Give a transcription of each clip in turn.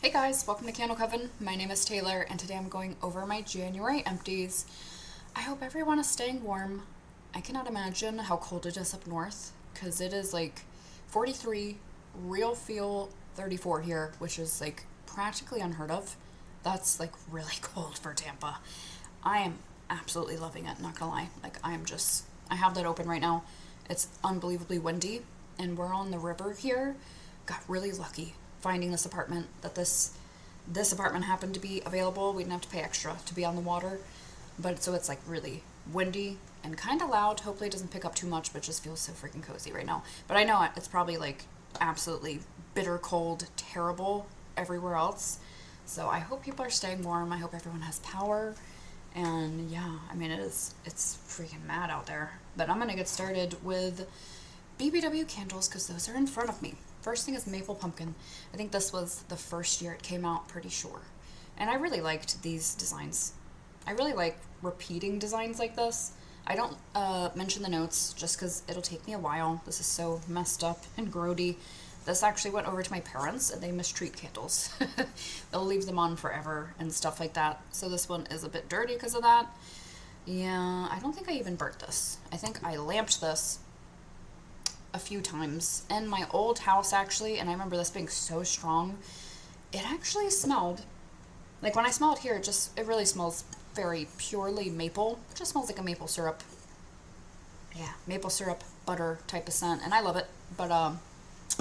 Hey guys, welcome to Candle Coven. My name is Taylor and today I'm going over my January empties. I hope everyone is staying warm. I cannot imagine how cold it is up north because it is like 43, real feel 34 here, which is like practically unheard of. That's like really cold for Tampa. I am absolutely loving it, not gonna lie. I have that open right now. It's unbelievably windy and we're on the river here. Got really lucky finding this apartment that this apartment happened to be available. We didn't have to pay extra to be on the water, but so it's like really windy and kind of loud. Hopefully it doesn't pick up too much, but it just feels so freaking cozy right now. But I know it's probably like absolutely bitter cold, terrible everywhere else. So I hope people are staying warm. I hope everyone has power. And yeah, I mean it's freaking mad out there. But I'm gonna get started with BBW candles because those are in front of me. First thing is Maple Pumpkin. I think this was the first year it came out, pretty sure. And I really liked these designs. I really like repeating designs like this. I don't mention the notes just because it'll take me a while. This is so messed up and grody. This actually went over to my parents and they mistreat candles. They'll leave them on forever and stuff like that. So this one is a bit dirty because of that. Yeah, I don't think I even burnt this. I think I lamped this a few times in my old house actually, and I remember this being so strong. It actually smelled like when I smell it here, it really smells very purely maple. It just smells like a maple syrup. Yeah, maple syrup, butter type of scent, and I love it. But I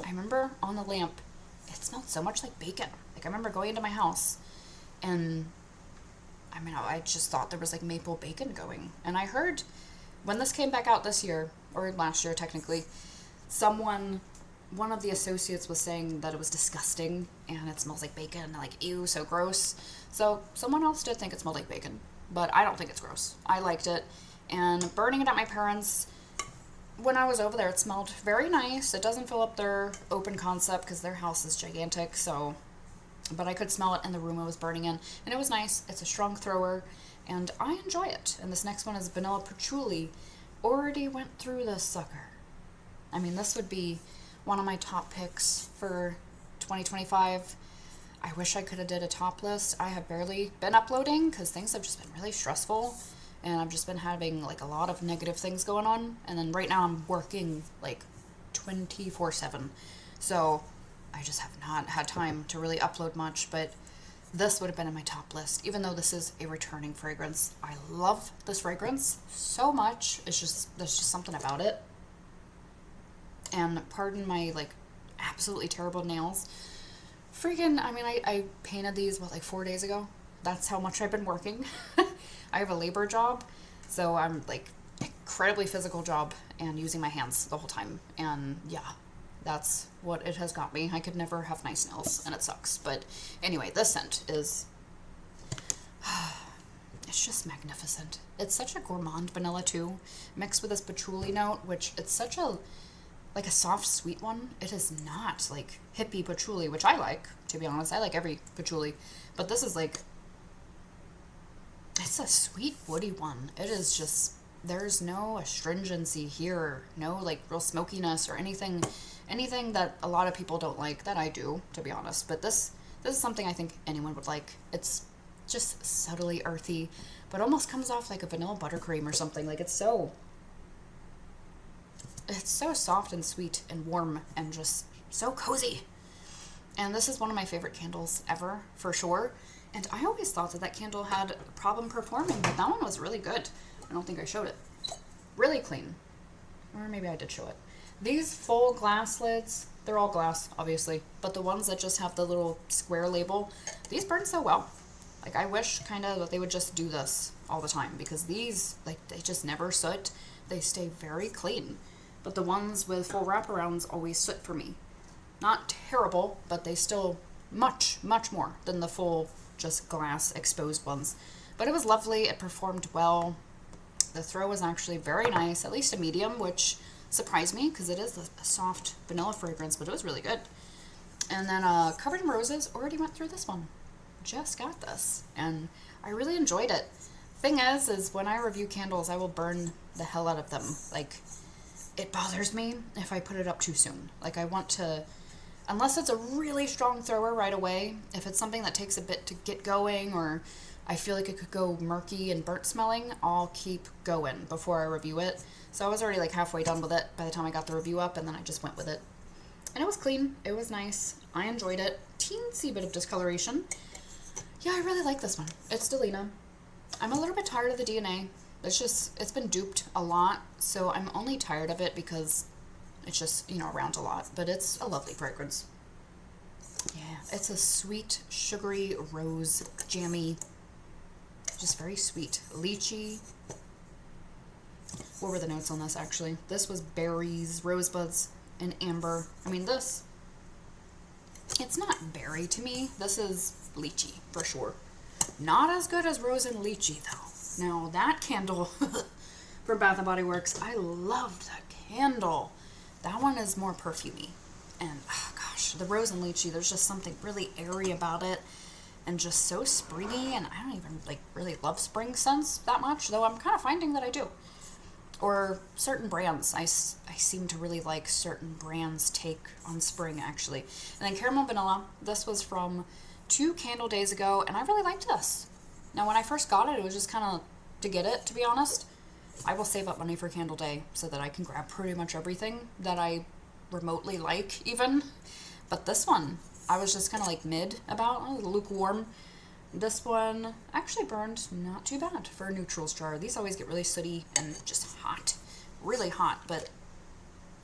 remember on the lamp, it smelled so much like bacon. Like I remember going into my house, and I mean, I just thought there was like maple bacon going. And I heard when this came back out this year, or last year technically, one of the associates was saying that it was disgusting and it smells like bacon and like ew, so gross. So someone else did think it smelled like bacon, but I don't think it's gross. I liked it. And burning it at my parents, when I was over there, it smelled very nice. It doesn't fill up their open concept because their house is gigantic, so, but I could smell it in the room I was burning in, and it was nice. It's a strong thrower, and I enjoy it. And this next one is Vanilla Patchouli. Already went through this sucker. I mean, this would be one of my top picks for 2025. I wish I could have did a top list. I have barely been uploading because things have just been really stressful and I've just been having like a lot of negative things going on. And then right now I'm working like 24/7. So I just have not had time to really upload much, but this would have been in my top list, even though this is a returning fragrance. I love this fragrance so much. There's just something about it. And pardon my like absolutely terrible nails. Freaking, I mean, I painted these like 4 days ago. That's how much I've been working. I have a labor job, so I'm like incredibly physical job and using my hands the whole time. And yeah, that's what it has got me. I could never have nice nails and it sucks. But anyway, this scent is it's just magnificent. It's such a gourmand vanilla too, mixed with this patchouli note, which it's such a like a soft sweet one. It is not like hippie patchouli, which I like, to be honest. I like every patchouli, but this is like, it's a sweet woody one. It is just, there's no astringency here, no like real smokiness or anything that a lot of people don't like, that I do, to be honest. But this is something I think anyone would like. It's just subtly earthy, but almost comes off like a vanilla buttercream or something. Like it's so soft and sweet and warm and just so cozy. And this is one of my favorite candles ever, for sure. And I always thought that candle had a problem performing, but that one was really good. I don't think I showed it. Really clean. Or maybe I did show it. These full glass lids, they're all glass, obviously, but the ones that just have the little square label, these burn so well. Like, I wish kind of that they would just do this all the time, because these, like, they just never soot. They stay very clean. But the ones with full wraparounds always soot for me. Not terrible, but they still much, much more than the full just glass exposed ones. But it was lovely. It performed well. The throw was actually very nice, at least a medium, which surprised me because it is a soft vanilla fragrance, but it was really good. And then Covered in Roses, already went through this one. Just got this, and I really enjoyed it. Thing is when I review candles, I will burn the hell out of them. Like, it bothers me if I put it up too soon. Like, I want to unless it's a really strong thrower right away. If it's something that takes a bit to get going, or I feel like it could go murky and burnt smelling, I'll keep going before I review it. So I was already like halfway done with it by the time I got the review up, and then I just went with it. And it was clean. It was nice. I enjoyed it. Teensy bit of discoloration. Yeah, I really like this one. It's Delina. I'm a little bit tired of the DNA. It's been duped a lot, so I'm only tired of it because it's just, around a lot. But it's a lovely fragrance. Yeah, it's a sweet, sugary, rose, jammy, just very sweet. Lychee. What were the notes on this, actually? This was berries, rosebuds, and amber. I mean, it's not berry to me. This is lychee, for sure. Not as good as rose and lychee, though. Now, that candle from Bath & Body Works, I loved that candle. That one is more perfumey. And, oh gosh, the rose and lychee, there's just something really airy about it. And just so springy, and I don't even, really love spring scents that much, though I'm kind of finding that I do. Or certain brands. I seem to really like certain brands' take on spring, actually. And then Caramel Vanilla. This was from 2 candle days ago, and I really liked this. Now, when I first got it was just kind of to get it, to be honest. I will save up money for Candle Day so that I can grab pretty much everything that I remotely like, even. But this one, I was just kind of mid about, lukewarm. This one actually burned not too bad for a neutrals jar. These always get really sooty and just hot, really hot, but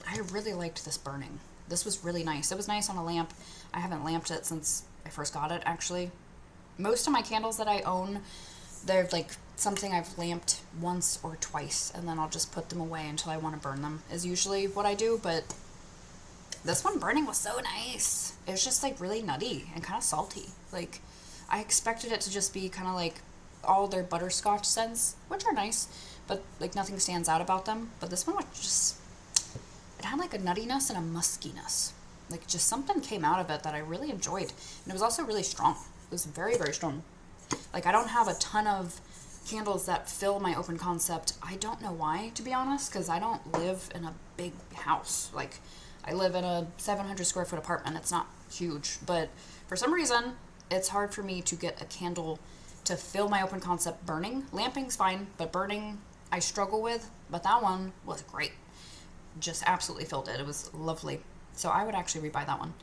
I really liked this burning. This was really nice. It was nice on a lamp. I haven't lamped it since I first got it, actually. Most of my candles that I own, they're something I've lamped once or twice, and then I'll just put them away until I want to burn them, is usually what I do. But this one burning was so nice. It was just really nutty and kind of salty. I expected it to just be kind of all their butterscotch scents, which are nice, but nothing stands out about them. But this one was just, it had a nuttiness and a muskiness. Just something came out of it that I really enjoyed. And it was also really strong. It was very, very strong. I don't have a ton of candles that fill my open concept. I don't know why, to be honest, because I don't live in a big house. I live in a 700 square foot apartment. It's not huge, but for some reason, it's hard for me to get a candle to fill my open concept burning. Lamping's fine, but burning I struggle with, but that one was great. Just absolutely filled it. It was lovely. So I would actually rebuy that one.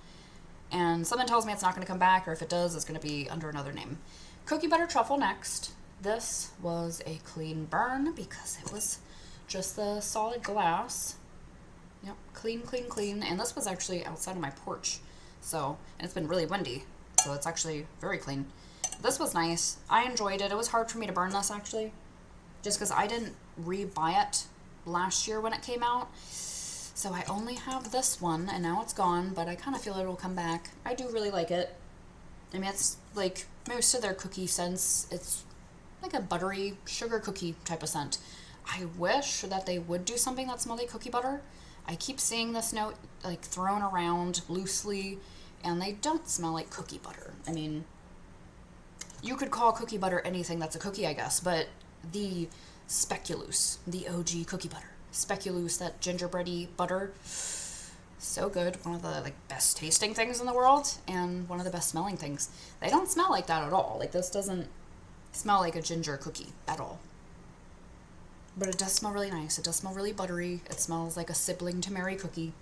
And something tells me it's not going to come back, or if it does, it's going to be under another name. Cookie Butter Truffle next. This was a clean burn because it was just the solid glass. Yep, clean, clean, clean. And this was actually outside of my porch. So, and it's been really windy, so it's actually very clean. This was nice. I enjoyed it. It was hard for me to burn this, actually, just because I didn't rebuy it last year when it came out. So I only have this one, and now it's gone, but I kind of feel it will come back. I do really like it. I mean, it's most of their cookie scents. It's like a buttery sugar cookie type of scent. I wish that they would do something that smelled like cookie butter. I keep seeing this note thrown around loosely, and they don't smell like cookie butter. I mean, you could call cookie butter anything that's a cookie, I guess, but the speculoos, the OG cookie butter, speculoos, that gingerbready butter, so good. One of the best tasting things in the world, and one of the best smelling things. They don't smell like that at all. This doesn't smell like a ginger cookie at all. But it does smell really nice. It does smell really buttery. It smells like a sibling to Mary Cookie.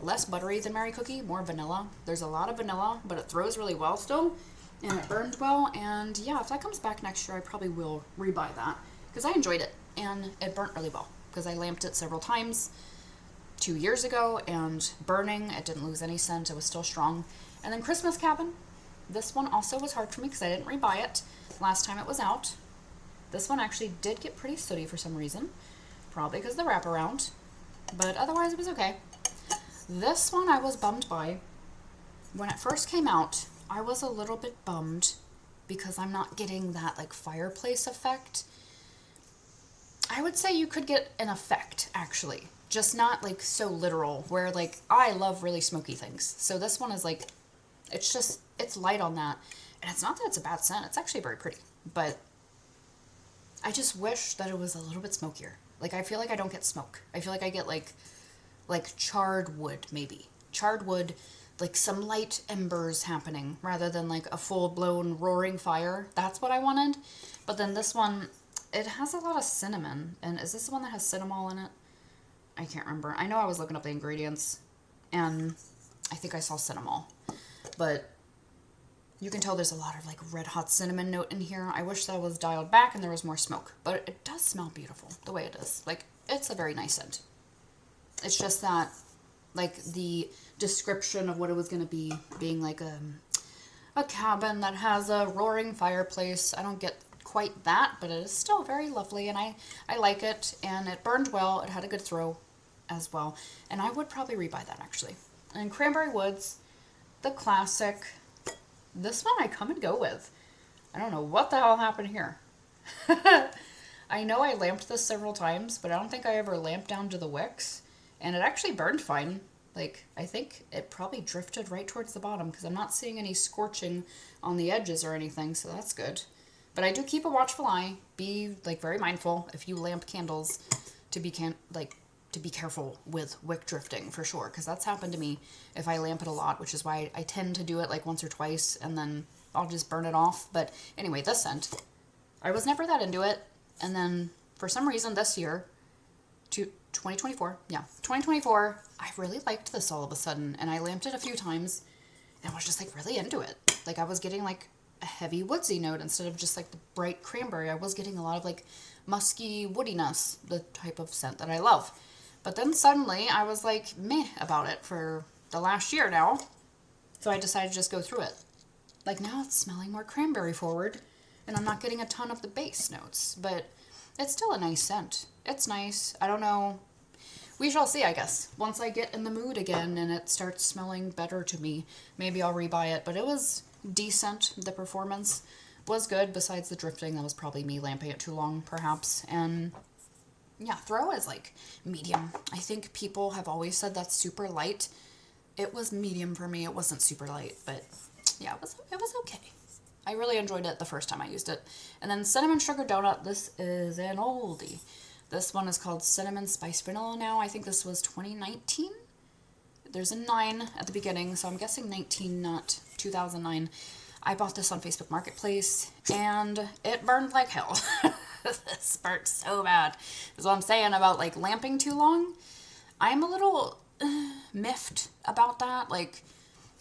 Less buttery than Mary Cookie, more vanilla. There's a lot of vanilla, but it throws really well still, and it burned well. And yeah, if that comes back next year, I probably will rebuy that, because I enjoyed it, and it burnt really well, because I lamped it several times 2 years ago, and burning, it didn't lose any scent. It was still strong. And then Christmas Cabin. This one also was hard for me because I didn't rebuy it last time it was out. This one actually did get pretty sooty for some reason, probably because of the wraparound, but otherwise it was okay. This one I was bummed by. When it first came out, I was a little bit bummed because I'm not getting that fireplace effect. I would say you could get an effect, actually, just not so literal, where I love really smoky things. So this one is it's light on that, and it's not that it's a bad scent. It's actually very pretty, but I just wish that it was a little bit smokier. I feel like I don't get smoke. I feel like I get charred wood, maybe. charred wood, like some light embers happening rather than like a full-blown roaring fire. That's what I wanted. But then this one, it has a lot of cinnamon. And is this the one that has cinnamon in it? I can't remember. I know I was looking up the ingredients, and I think I saw cinnamon. But you can tell there's a lot of like red hot cinnamon note in here. I wish that was dialed back and there was more smoke. But it does smell beautiful the way it is. Like, it's a very nice scent. It's just that, like, the description of what it was going to be, being like a cabin that has a roaring fireplace. I don't get quite that, but it is still very lovely, and I like it, and it burned well. It had a good throw as well, and I would probably rebuy that, actually. And Cranberry Woods, the classic. This one I come and go with. I don't know what the hell happened here. I know I lamped this several times, but I don't think I ever lamped down to the wicks, and it actually burned fine. Like, I think it probably drifted right towards the bottom, because I'm not seeing any scorching on the edges or anything, so that's good. But I do keep a watchful eye. Be, like, very mindful if you lamp candles to be careful with wick drifting, for sure, because that's happened to me if I lamp it a lot, which is why I tend to do it, like, once or twice, and then I'll just burn it off. But anyway, this scent, I was never that into it, and then for some reason this year, 2024, I really liked this all of a sudden, and I lamped it a few times, and was just, like, really into it. Like, I was getting, like, a heavy woodsy note instead of just, like, the bright cranberry. I was getting a lot of, like, musky woodiness, the type of scent that I love. But then suddenly I was, like, meh about it for the last year now, so I decided to just go through it. Like, now it's smelling more cranberry forward, and I'm not getting a ton of the base notes, but it's still a nice scent. It's nice. I don't know. We shall see, I guess. Once I get in the mood again and it starts smelling better to me, maybe I'll rebuy it. But it was decent. The performance was good, besides the drifting. That was probably me lamping it too long, perhaps. And yeah, throw is like medium. I think people have always said that's super light. It was medium for me. It wasn't super light, but yeah, it was okay. I really enjoyed it the first time I used it. And then Cinnamon Sugar Donut. This is an oldie. This one is called Cinnamon Spice Vanilla now. I think this was 2019. There's a 9 at the beginning, so I'm guessing 19, not 2009. I bought this on Facebook Marketplace, and it burned like hell. This burnt so bad. That's what I'm saying about, like, lamping too long. I'm a little miffed about that. Like,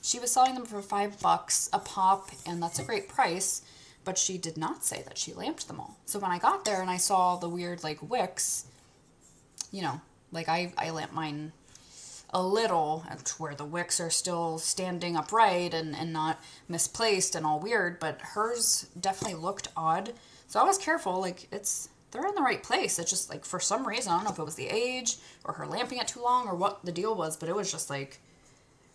she was selling them for $5 a pop, and that's a great price. But she did not say that she lamped them all. So when I got there and I saw the weird, like, wicks, you know, like, I lamp mine a little to where the wicks are still standing upright and not misplaced and all weird, but hers definitely looked odd. So I was careful, like, they're in the right place. It's just, like, for some reason, I don't know if it was the age or her lamping it too long or what the deal was, but it was just, like,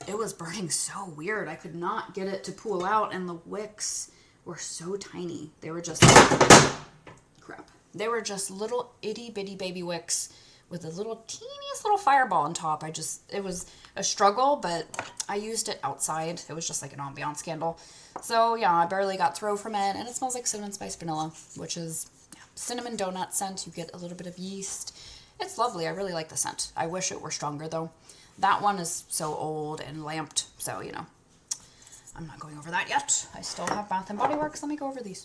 it was burning so weird. I could not get it to pool out, and the wicks were so tiny. They were just, crap. They were just little itty bitty baby wicks with a little teeniest little fireball on top. It was a struggle, but I used it outside. It was just like an ambiance candle. So yeah, I barely got throw from it, and it smells like cinnamon spice vanilla, which is cinnamon donut scent. You get a little bit of yeast. It's lovely. I really like the scent. I wish it were stronger though. That one is so old and lamped, so you know. I'm not going over that yet. I still have Bath & Body Works. Let me go over these.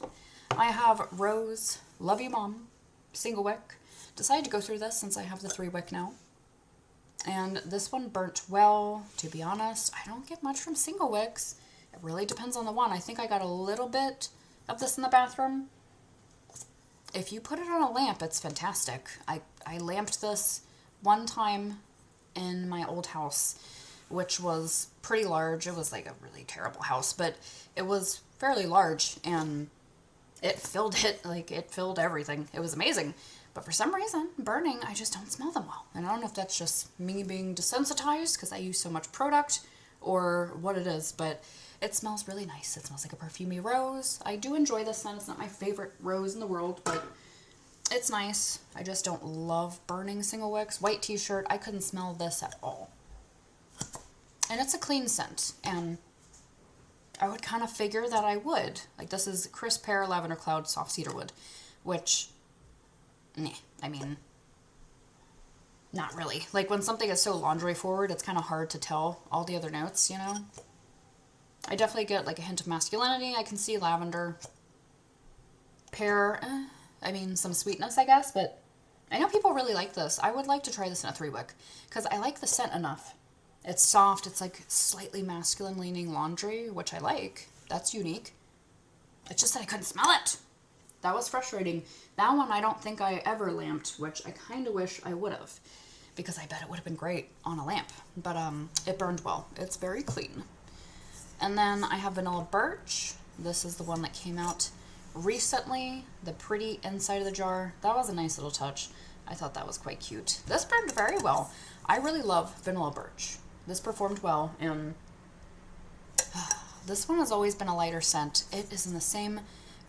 I have Rose, Love You Mom, single wick. Decided to go through this since I have the 3 wick now. And this one burnt well, to be honest. I don't get much from single wicks. It really depends on the one. I think I got a little bit of this in the bathroom. If you put it on a lamp, it's fantastic. I lamped this one time in my old house, which was pretty large. It was like a really terrible house, but it was fairly large, and it filled everything. It was amazing. But for some reason, burning, I just don't smell them well. And I don't know if that's just me being desensitized because I use so much product or what it is, but it smells really nice. It smells like a perfumey rose. I do enjoy this scent. It's not my favorite rose in the world, but it's nice. I just don't love burning single wicks. White t-shirt, I couldn't smell this at all. And it's a clean scent, and I would kind of figure that I would. Like, this is Crisp Pear, Lavender Cloud, Soft Cedarwood, which, I mean, Not really. Like when something is so laundry forward, it's kind of hard to tell all the other notes, you know? I definitely get like a hint of masculinity. I can see lavender, pear, I mean some sweetness, I guess, but I know people really like this. I would like to try this in a 3-wick because I like the scent enough. It's soft. It's like slightly masculine leaning laundry, which I like. That's unique. It's just that I couldn't smell it. That was frustrating. That one I don't think I ever lamped, which I kind of wish I would have because I bet it would have been great on a lamp. But it burned well. It's very clean. And then I have Vanilla Birch. This is the one that came out recently. The pretty inside of the jar. That was a nice little touch. I thought that was quite cute. This burned very well. I really love Vanilla Birch. This performed well, and this one has always been a lighter scent. It is in the same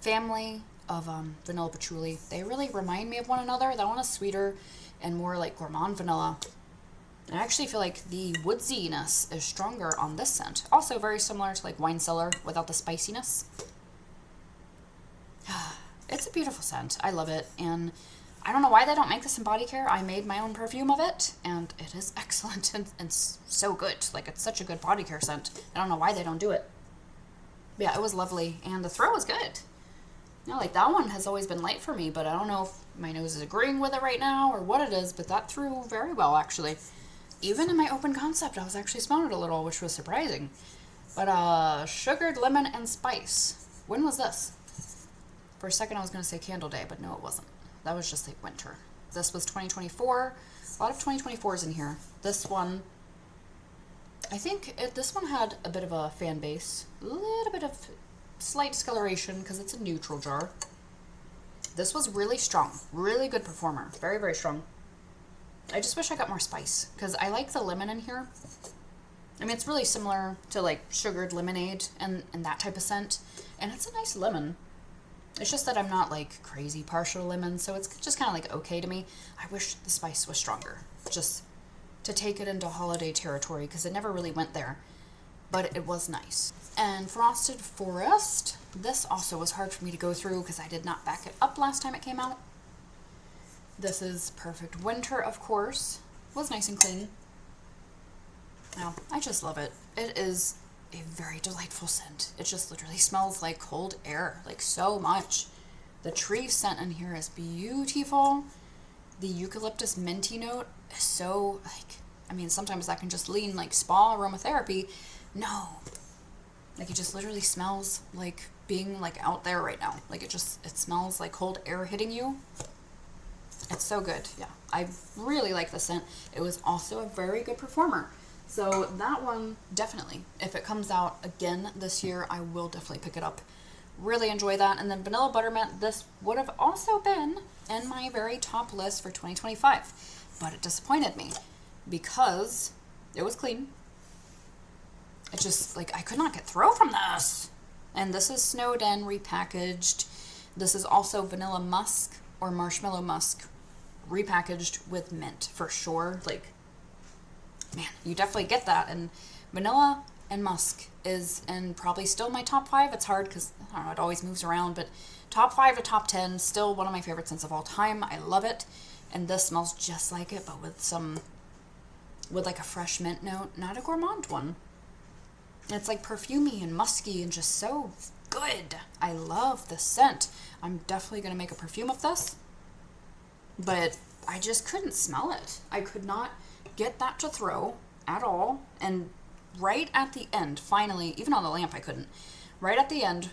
family of Vanilla Patchouli. They really remind me of one another. That one is sweeter and more like gourmand vanilla. I actually feel like the woodsiness is stronger on this scent. Also very similar to like Wine Cellar without the spiciness. It's a beautiful scent. I love it, and I don't know why they don't make this in body care. I made my own perfume of it, and it is excellent and so good. Like, it's such a good body care scent. I don't know why they don't do it. But yeah, it was lovely, and the throw was good. You know, like, that one has always been light for me, but I don't know if my nose is agreeing with it right now or what it is, but that threw very well, actually. Even in my open concept, I was actually smelling it a little, which was surprising. But, sugared lemon and spice. When was this? For a second, I was going to say Candle Day, but no, it wasn't. That was just like winter. This was 2024. A lot of 2024s in here. This one, I think this one had a bit of a fan base. A little bit of slight discoloration because it's a neutral jar. This was really strong. Really good performer. Very, very strong. I just wish I got more spice because I like the lemon in here. I mean, it's really similar to like sugared lemonade and that type of scent. And it's a nice lemon. It's just that I'm not like crazy partial to lemon, so it's just kind of like okay to me. I wish the spice was stronger, just to take it into holiday territory because it never really went there, but it was nice. And Frosted Forest, this also was hard for me to go through because I did not back it up last time it came out. This is Perfect Winter, of course. It was nice and clean. Now, I just love it. It is a very delightful scent. It just literally smells like cold air, like so much. The tree scent in here is beautiful. The eucalyptus minty note is so like, I mean, sometimes that can just lean like spa aromatherapy. No, like it just literally smells like being like out there right now. Like it smells like cold air hitting you. It's so good. Yeah, I really like the scent. It was also a very good performer. So that one, definitely, if it comes out again this year, I will definitely pick it up. Really enjoy that. And then Vanilla Buttermint, this would have also been in my very top list for 2025. But it disappointed me because it was clean. It just, like, I could not get throw from this. And this is Snowed In repackaged. This is also Vanilla Musk or Marshmallow Musk repackaged with mint for sure. Like, man, you definitely get that. And vanilla and musk is in probably still my top 5. It's hard because, I don't know, it always moves around. But top 5 to top 10, still one of my favorite scents of all time. I love it. And this smells just like it, but with like a fresh mint note. Not a gourmand one. It's like perfumey and musky and just so good. I love the scent. I'm definitely going to make a perfume of this. But I just couldn't smell it. I could not get that to throw at all. And right at the end, finally, even on the lamp I couldn't. Right at the end,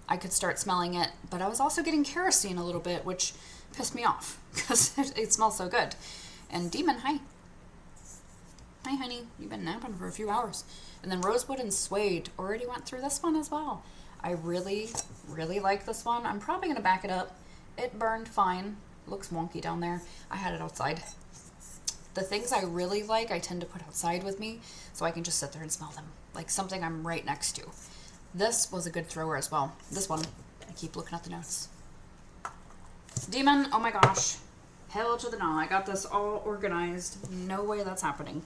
I could start smelling it, but I was also getting kerosene a little bit, which pissed me off because it smells so good. And Demon, hi. Hi, honey. You've been napping for a few hours. And then Rosewood and Suede already went through this one as well. I really, really like this one. I'm probably going to back it up. It burned fine. Looks wonky down there. I had it outside. The things I really like, I tend to put outside with me so I can just sit there and smell them. Like something I'm right next to. This was a good thrower as well. This one, I keep looking at the notes. Demon, oh my gosh. Hell to the no. I got this all organized. No way that's happening.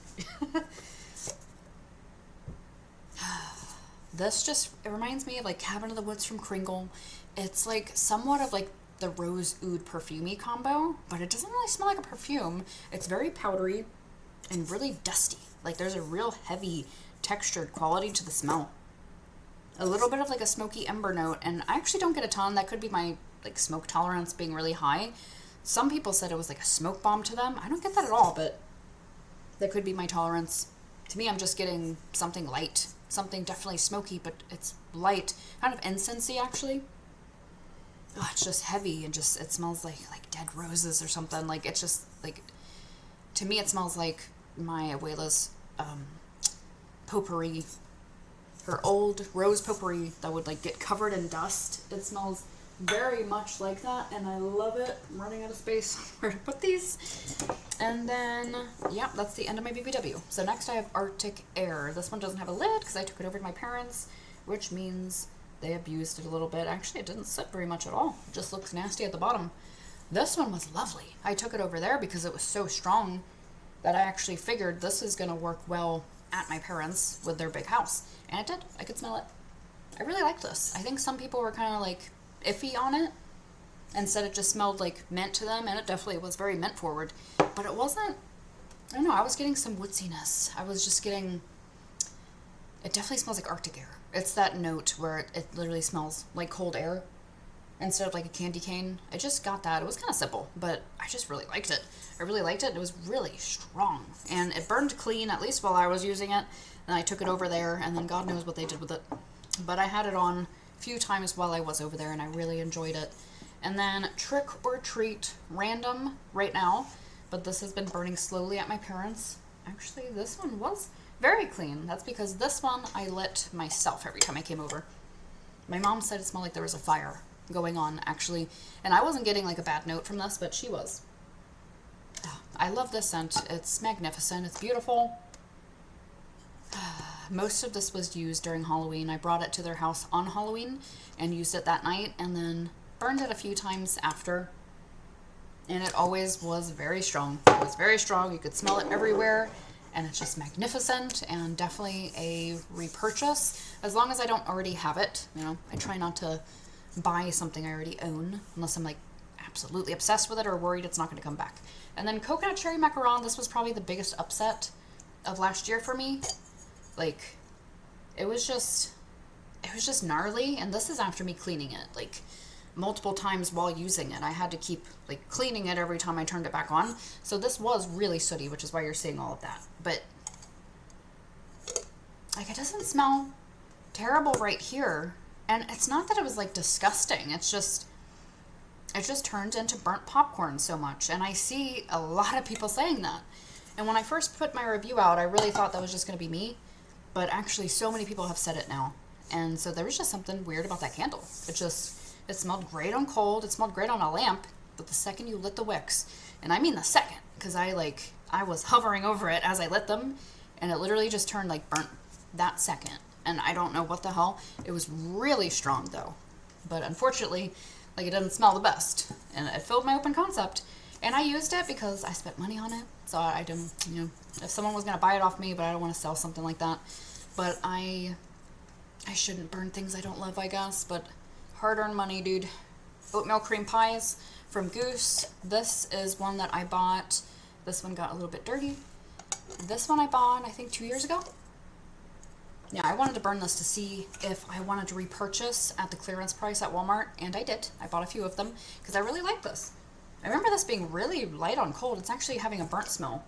This just, it reminds me of like Cabin in the Woods from Kringle. It's like somewhat of like the rose oud perfumey combo, but it doesn't really smell like a perfume. It's very powdery and really dusty. Like there's a real heavy textured quality to the smell. A little bit of like a smoky ember note, and I actually don't get a ton. That could be my like smoke tolerance being really high. Some people said it was like a smoke bomb to them. I don't get that at all, but that could be my tolerance. To me, I'm just getting something light, something definitely smoky, but it's light, kind of incensey actually. Oh, it's just heavy and just, it smells like dead roses or something. Like it's just like, to me it smells like my abuela's potpourri, her old rose potpourri that would like get covered in dust. It smells very much like that, and I love it. I'm running out of space where to put these. And then, yeah, that's the end of my BBW. So next I have Arctic Air. This one doesn't have a lid because I took it over to my parents, which means they abused it a little bit. Actually, it didn't sit very much at all. It just looks nasty at the bottom. This one was lovely. I took it over there because it was so strong that I actually figured this is going to work well at my parents' with their big house. And it did. I could smell it. I really like this. I think some people were kind of like iffy on it and said it just smelled like mint to them, and it definitely was very mint forward. But it wasn't, I don't know, I was getting some woodsiness. I was just getting, it definitely smells like Arctic Air. It's that note where it literally smells like cold air instead of like a candy cane. I just got that. It was kind of simple, but I just really liked it. I really liked it. It was really strong, and it burned clean, at least while I was using it. And I took it over there, and then God knows what they did with it. But I had it on a few times while I was over there, and I really enjoyed it. And then Trick or Treat Random right now, but this has been burning slowly at my parents'. Actually, this one was very clean. That's because this one I lit myself every time I came over. My mom said it smelled like there was a fire going on, actually. And I wasn't getting like a bad note from this, but she was. I love this scent. It's magnificent. It's beautiful. Most of this was used during Halloween. I brought it to their house on Halloween and used it that night, and then burned it a few times after. And it always was very strong. It was very strong. You could smell it everywhere. And it's just magnificent, and definitely a repurchase. As long as I don't already have it. You know, I try not to buy something I already own unless I'm like absolutely obsessed with it or worried it's not going to come back. And then Coconut Cherry Macaron. This was probably the biggest upset of last year for me. Like, it was just gnarly. And this is after me cleaning it like multiple times while using it. I had to keep like cleaning it every time I turned it back on. So this was really sooty, which is why you're seeing all of that. But like, it doesn't smell terrible right here. And it's not that it was like disgusting. It's just, it just turned into burnt popcorn so much. And I see a lot of people saying that. And when I first put my review out, I really thought that was just going to be me. But actually so many people have said it now. And so there was just something weird about that candle. It smelled great on cold. It smelled great on a lamp. But the second you lit the wicks, and I mean the second, because I was hovering over it as I lit them, and it literally just turned like burnt that second. And I don't know what the hell. It was really strong though. But unfortunately, like, it doesn't smell the best. And it filled my open concept. And I used it because I spent money on it. So I didn't, you know, if someone was going to buy it off me, but I don't want to sell something like that. But I shouldn't burn things I don't love, I guess. But hard-earned money, dude. Oatmeal cream pies from Goose. This is one that I bought. This one got a little bit dirty. This one I bought, I think, 2 years ago. Yeah, I wanted to burn this to see if I wanted to repurchase at the clearance price at Walmart, and I did. I bought a few of them because I really like this. I remember this being really light on cold. It's actually having a burnt smell.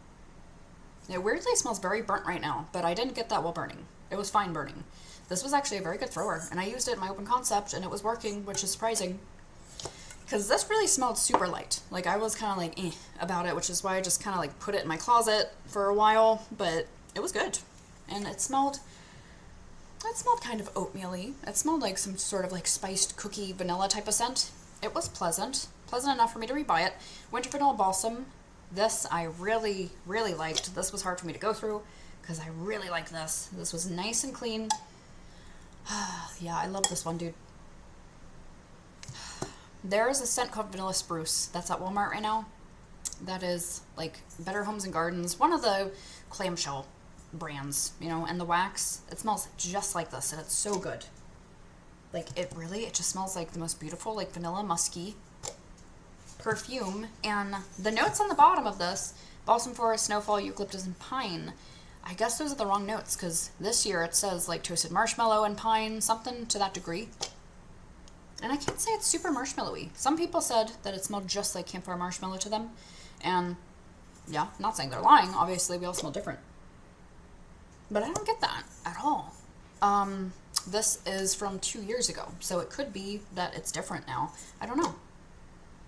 It weirdly smells very burnt right now, but I didn't get that while burning. It was fine burning. This was actually a very good thrower, and I used it in my open concept, and it was working, which is surprising. Because this really smelled super light. Like, I was kind of like, about it, which is why I just kind of like put it in my closet for a while, but it was good. And it smelled kind of oatmeal-y. It smelled like some sort of like spiced cookie vanilla type of scent. It was pleasant enough for me to rebuy it. Winter Vanilla Balsam. This I really, really liked. This was hard for me to go through because I really like this. This was nice and clean. Yeah, I love this one, dude. There is a scent called Vanilla Spruce that's at Walmart right now. That is like Better Homes and Gardens, one of the clamshell brands, you know, and the wax. It smells just like this, and it's so good. Like, it just smells like the most beautiful, like vanilla musky perfume, and the notes on the bottom of this, balsam forest, snowfall, eucalyptus, and pine, I guess those are the wrong notes, because this year it says like toasted marshmallow and pine, something to that degree. And I can't say it's super marshmallowy. Some people said that it smelled just like campfire marshmallow to them, and yeah, not saying they're lying, obviously we all smell different. But I don't get that at all. This is from 2 years ago, so it could be that it's different now. I don't know.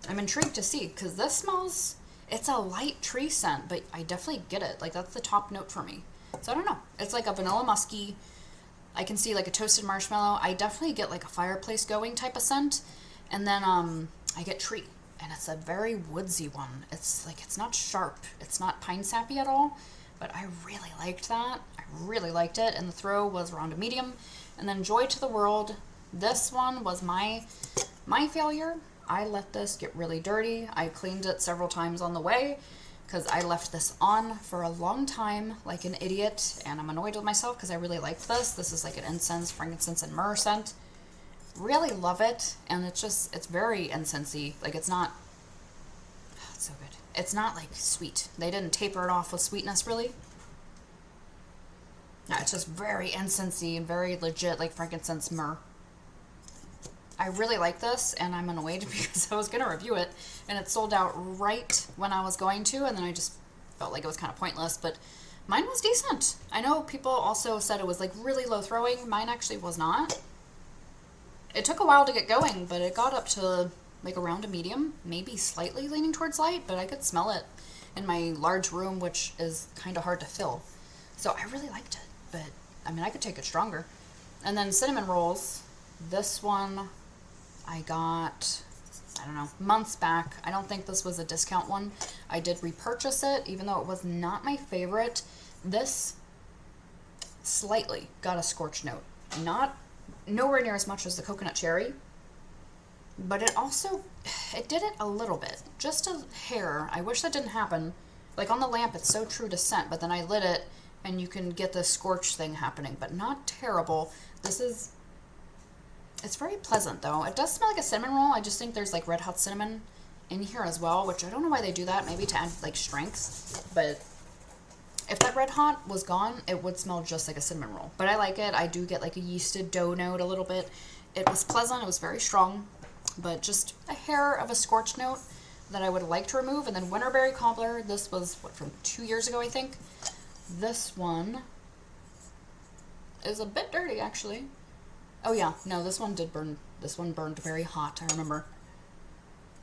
I'm intrigued to see, because this smells, it's a light tree scent, but I definitely get it. Like, that's the top note for me. So I don't know. It's like a vanilla musky. I can see like a toasted marshmallow. I definitely get like a fireplace going type of scent. And then I get tree. And it's a very woodsy one. It's like, it's not sharp. It's not pine sappy at all. But I really liked that. I really liked it. And the throw was around a medium. And then Joy to the World. This one was my failure. I let this get really dirty. I cleaned it several times on the way because I left this on for a long time like an idiot. And I'm annoyed with myself because I really liked this. This is like an incense, frankincense, and myrrh scent. Really love it. And it's very incensey. Like, it's not, oh, it's so good. It's not like sweet. They didn't taper it off with sweetness really. No, it's just very incensey and very legit, like frankincense, myrrh. I really like this, and I'm annoyed because I was going to review it, and it sold out right when I was going to, and then I just felt like it was kind of pointless, but mine was decent. I know people also said it was like really low throwing. Mine actually was not. It took a while to get going, but it got up to like around a medium, maybe slightly leaning towards light, but I could smell it in my large room, which is kind of hard to fill. So I really liked it, but I mean, I could take it stronger. And then cinnamon rolls. This one I got, I don't know, months back. I don't think this was a discount one. I did repurchase it, even though it was not my favorite. This slightly got a scorch note. Nowhere near as much as the coconut cherry, but it did it a little bit. Just a hair. I wish that didn't happen. Like on the lamp, it's so true to scent, but then I lit it and you can get the scorch thing happening, but not terrible. It's very pleasant though. It does smell like a cinnamon roll. I just think there's like red hot cinnamon in here as well, which I don't know why they do that. Maybe to add like strength, but if that red hot was gone, it would smell just like a cinnamon roll. But I like it. I do get like a yeasted dough note a little bit. It was pleasant. It was very strong, but just a hair of a scorch note that I would like to remove. And then Winterberry Cobbler. This was from 2 years ago, I think. This one is a bit dirty actually. Oh yeah, no, this one did burn. This one burned very hot, I remember.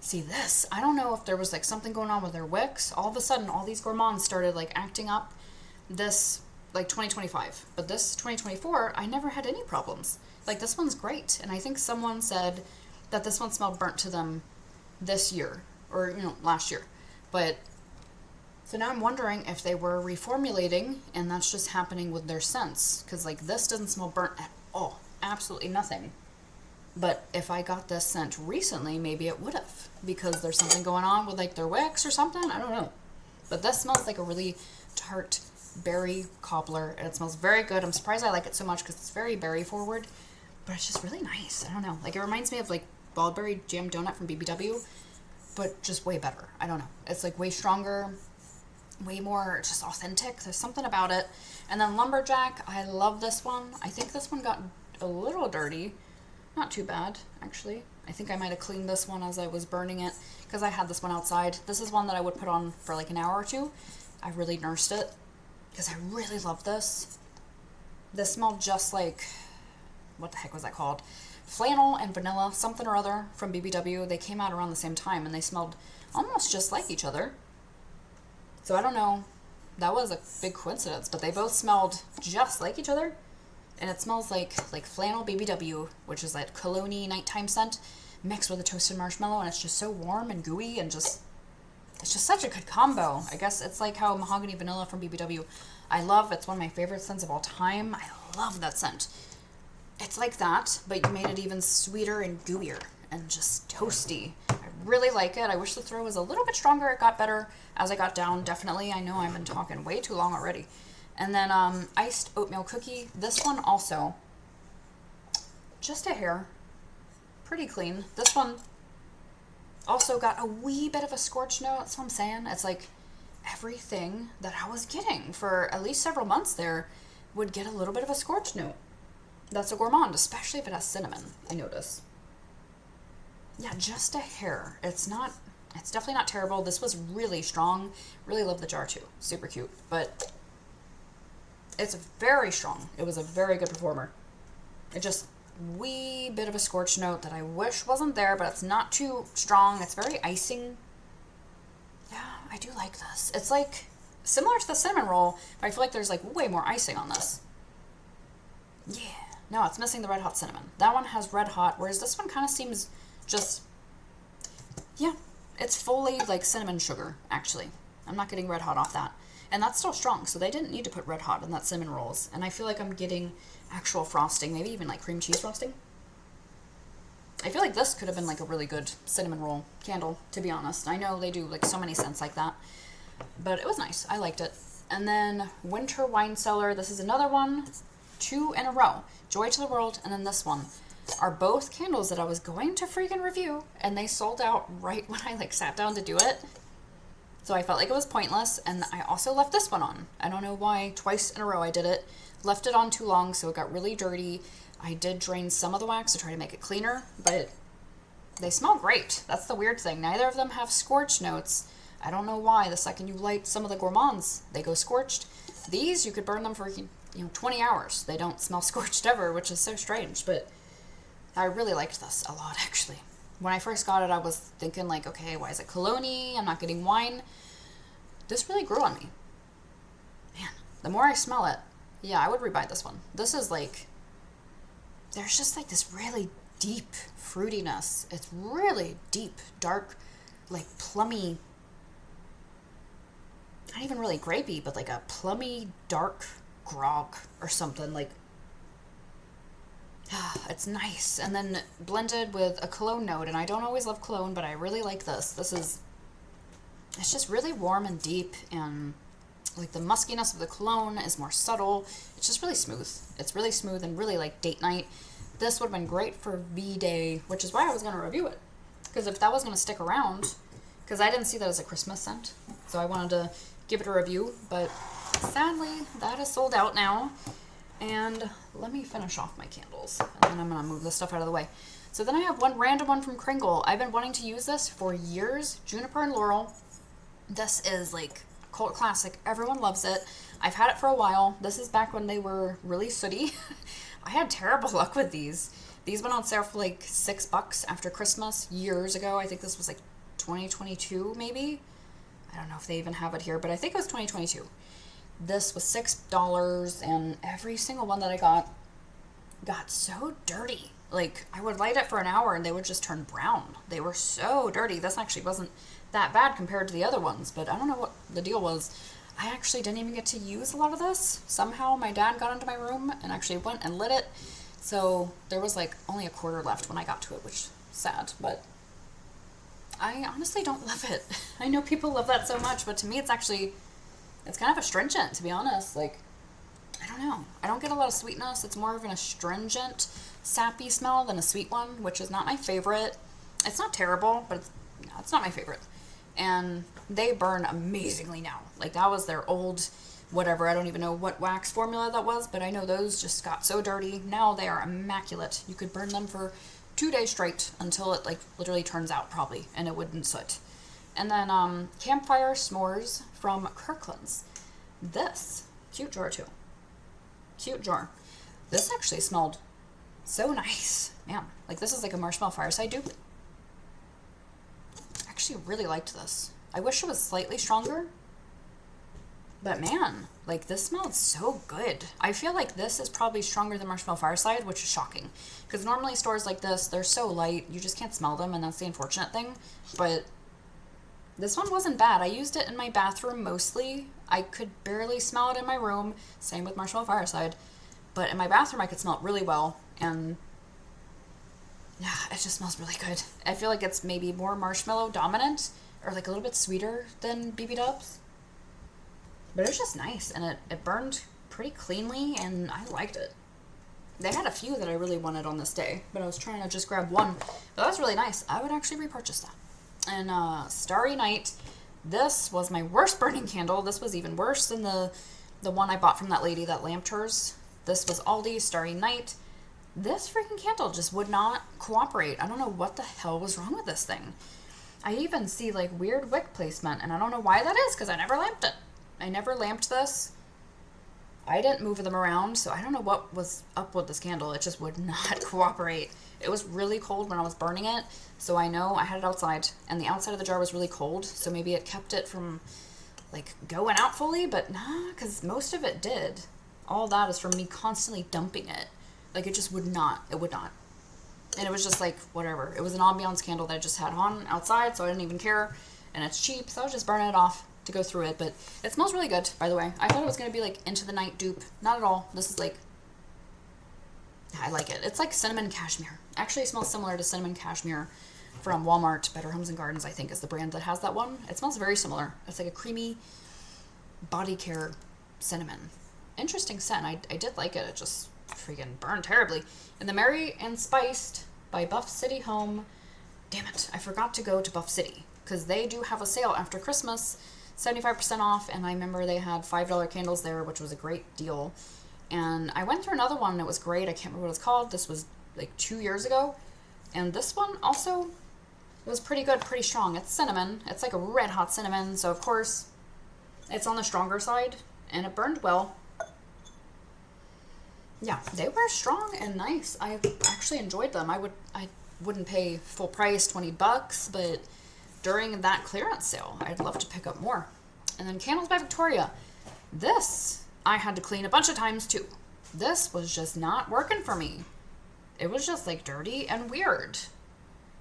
See this, I don't know if there was like something going on with their wicks. All of a sudden, all these gourmands started like acting up this like 2025. But this 2024, I never had any problems. Like this one's great. And I think someone said that this one smelled burnt to them this year or, last year. But so now I'm wondering if they were reformulating and that's just happening with their scents. Because like this doesn't smell burnt at all. Absolutely nothing. But if I got this scent recently, maybe it would have, because there's something going on with like their wicks or something. I don't know. But this smells like a really tart berry cobbler, and it smells very good. I'm surprised I like it so much because it's very berry forward, but it's just really nice. I don't know. Like it reminds me of like Baldberry Jam Donut from BBW, but just way better. I don't know. It's like way stronger, way more just authentic. There's something about it. And then Lumberjack, I love this one. I think this one got a little dirty. Not too bad, actually. I think I might have cleaned this one as I was burning it because I had this one outside. This is one that I would put on for like an hour or two. I really nursed it because I really love this. This smelled just like, what the heck was that called? Flannel and vanilla, something or other from BBW. They came out around the same time and they smelled almost just like each other. So I don't know. That was a big coincidence, but they both smelled just like each other. And it smells like flannel BBW, which is that cologne-y nighttime scent, mixed with a toasted marshmallow, and it's just so warm and gooey and it's just such a good combo. I guess it's like how mahogany vanilla from BBW it's one of my favorite scents of all time. I love that scent. It's like that, but you made it even sweeter and gooier and just toasty. I really like it. I wish the throw was a little bit stronger. It got better as I got down, definitely. I know I've been talking way too long already. And then iced oatmeal cookie. This one also, just a hair, pretty clean. This one, Also got a wee bit of a scorch note. That's what I'm saying. It's like everything that I was getting for at least several months there would get a little bit of a scorch note. That's a gourmand, especially if it has cinnamon, I notice. Yeah, just a hair. It's definitely not terrible. This was really strong. Really love the jar too. Super cute. But it's very strong. It was a very good performer. It just wee bit of a scorch note that I wish wasn't there, but it's not too strong. It's very icing. Yeah, I do like this. It's like similar to the cinnamon roll, but I feel like there's like way more icing on this. Yeah. No, it's missing the red hot cinnamon. That one has red hot, whereas this one kind of seems just, yeah, it's fully like cinnamon sugar, actually. I'm not getting red hot off that. And that's still strong, so they didn't need to put red hot in that cinnamon rolls. And I feel like I'm getting actual frosting, maybe even like cream cheese frosting. I feel like this could have been like a really good cinnamon roll candle, to be honest. I know they do like so many scents like that, but it was nice. I liked it. And then Winter Wine Cellar. This is another one, 2 in a row. Joy to the World, and then this one are both candles that I was going to freaking review, and they sold out right when I like sat down to do it. So I felt like it was pointless, and I also left this one on. I don't know why, twice in a row I did it. Left it on too long, so it got really dirty. I did drain some of the wax to try to make it cleaner, but they smell great. That's the weird thing. Neither of them have scorch notes. I don't know why. The second you light some of the gourmands, they go scorched. These, you could burn them for 20 hours. They don't smell scorched ever, which is so strange, but I really liked this a lot, actually. When I first got it, I was thinking like, okay, why is it cologne-y? I'm not getting wine. This really grew on me. Man, the more I smell it, yeah, I would rebuy this one. This is like, there's just like this really deep fruitiness. It's really deep, dark, like plummy, not even really grapey, but like a plummy, dark grog or something. Like, it's nice. And then blended with a cologne note, and I don't always love cologne, but I really like this. It's just really warm and deep, and like the muskiness of the cologne is more subtle. It's just really smooth. It's really smooth and really like date night. This would have been great for V-Day, which is why I was going to review it. Because if that was going to stick around, because I didn't see that as a Christmas scent, so I wanted to give it a review, but sadly, that is sold out now. And let me finish off my candles, and then I'm going to move this stuff out of the way. So then I have one random one from Kringle. I've been wanting to use this for years. Juniper and Laurel. This is like a cult classic. Everyone loves it. I've had it for a while. This is back when they were really sooty. I had terrible luck with these. These went on sale for like $6 after Christmas years ago. I think this was like 2022 maybe. I don't know if they even have it here, but I think it was 2022. This was $6, and every single one that I got so dirty. Like, I would light it for an hour and they would just turn brown. They were so dirty. This actually wasn't that bad compared to the other ones, but I don't know what the deal was. I actually didn't even get to use a lot of this. Somehow my dad got into my room and actually went and lit it. So there was like only a quarter left when I got to it, which is sad, but I honestly don't love it. I know people love that so much, but to me it's kind of astringent, to be honest. Like, I don't know. I don't get a lot of sweetness. It's more of an astringent, sappy smell than a sweet one, which is not my favorite. It's not terrible, but it's not my favorite. And they burn amazingly now. Like, that was their old whatever. I don't even know what wax formula that was, but I know those just got so dirty. Now they are immaculate. You could burn them for 2 days straight until it like literally turns out probably, and it wouldn't soot. And then Campfire S'mores from Kirkland's. This, cute jar too. Cute jar. This actually smelled so nice. Man, like this is like a marshmallow fireside dupe. I actually really liked this. I wish it was slightly stronger. But man, like this smelled so good. I feel like this is probably stronger than Marshmallow Fireside, which is shocking. Because normally stores like this, they're so light, you just can't smell them, and that's the unfortunate thing. But this one wasn't bad. I used it in my bathroom mostly. I could barely smell it in my room. Same with Marshmallow Fireside. But in my bathroom, I could smell it really well. And yeah, it just smells really good. I feel like it's maybe more marshmallow dominant, or like a little bit sweeter than BB Dubs. But it was just nice, and it burned pretty cleanly, and I liked it. They had a few that I really wanted on this day, but I was trying to just grab one. But that was really nice. I would actually repurchase that. And Starry Night, this was my worst burning candle. This was even worse than the one I bought from that lady that lamped hers. This was Aldi Starry Night. This freaking candle just would not cooperate. I don't know what the hell was wrong with this thing. I even see like weird wick placement, and I don't know why that is because I never lamped it. I never lamped this. I didn't move them around, so I don't know what was up with this candle. It just would not cooperate. It was really cold when I was burning it, so I know I had it outside, and the outside of the jar was really cold, so maybe it kept it from, like, going out fully, but nah, because most of it did. All that is from me constantly dumping it. Like, it just would not. It would not. And it was just like, whatever. It was an ambiance candle that I just had on outside, so I didn't even care, and it's cheap, so I was just burning it off to go through it, but it smells really good, by the way. I thought it was going to be like Into the Night dupe. Not at all. This is like, I like it. It's like cinnamon cashmere. Actually, it smells similar to cinnamon cashmere from Walmart. Better Homes and Gardens, I think, is the brand that has that one. It smells very similar. It's like a creamy body care cinnamon. Interesting scent. I did like it. It just freaking burned terribly. And the Merry and Spiced by Buff City Home. Damn it. I forgot to go to Buff City because they do have a sale after Christmas. 75% off, and I remember they had $5 candles there, which was a great deal. And I went through another one, and it was great. I can't remember what it's called. This was like 2 years ago. And this one also was pretty good, pretty strong. It's cinnamon. It's like a red hot cinnamon, so of course it's on the stronger side, and it burned well. Yeah, they were strong and nice. I actually enjoyed them. I wouldn't pay full price, $20, but during that clearance sale, I'd love to pick up more. And then Candles by Victoria. This, I had to clean a bunch of times too. This was just not working for me. It was just like dirty and weird.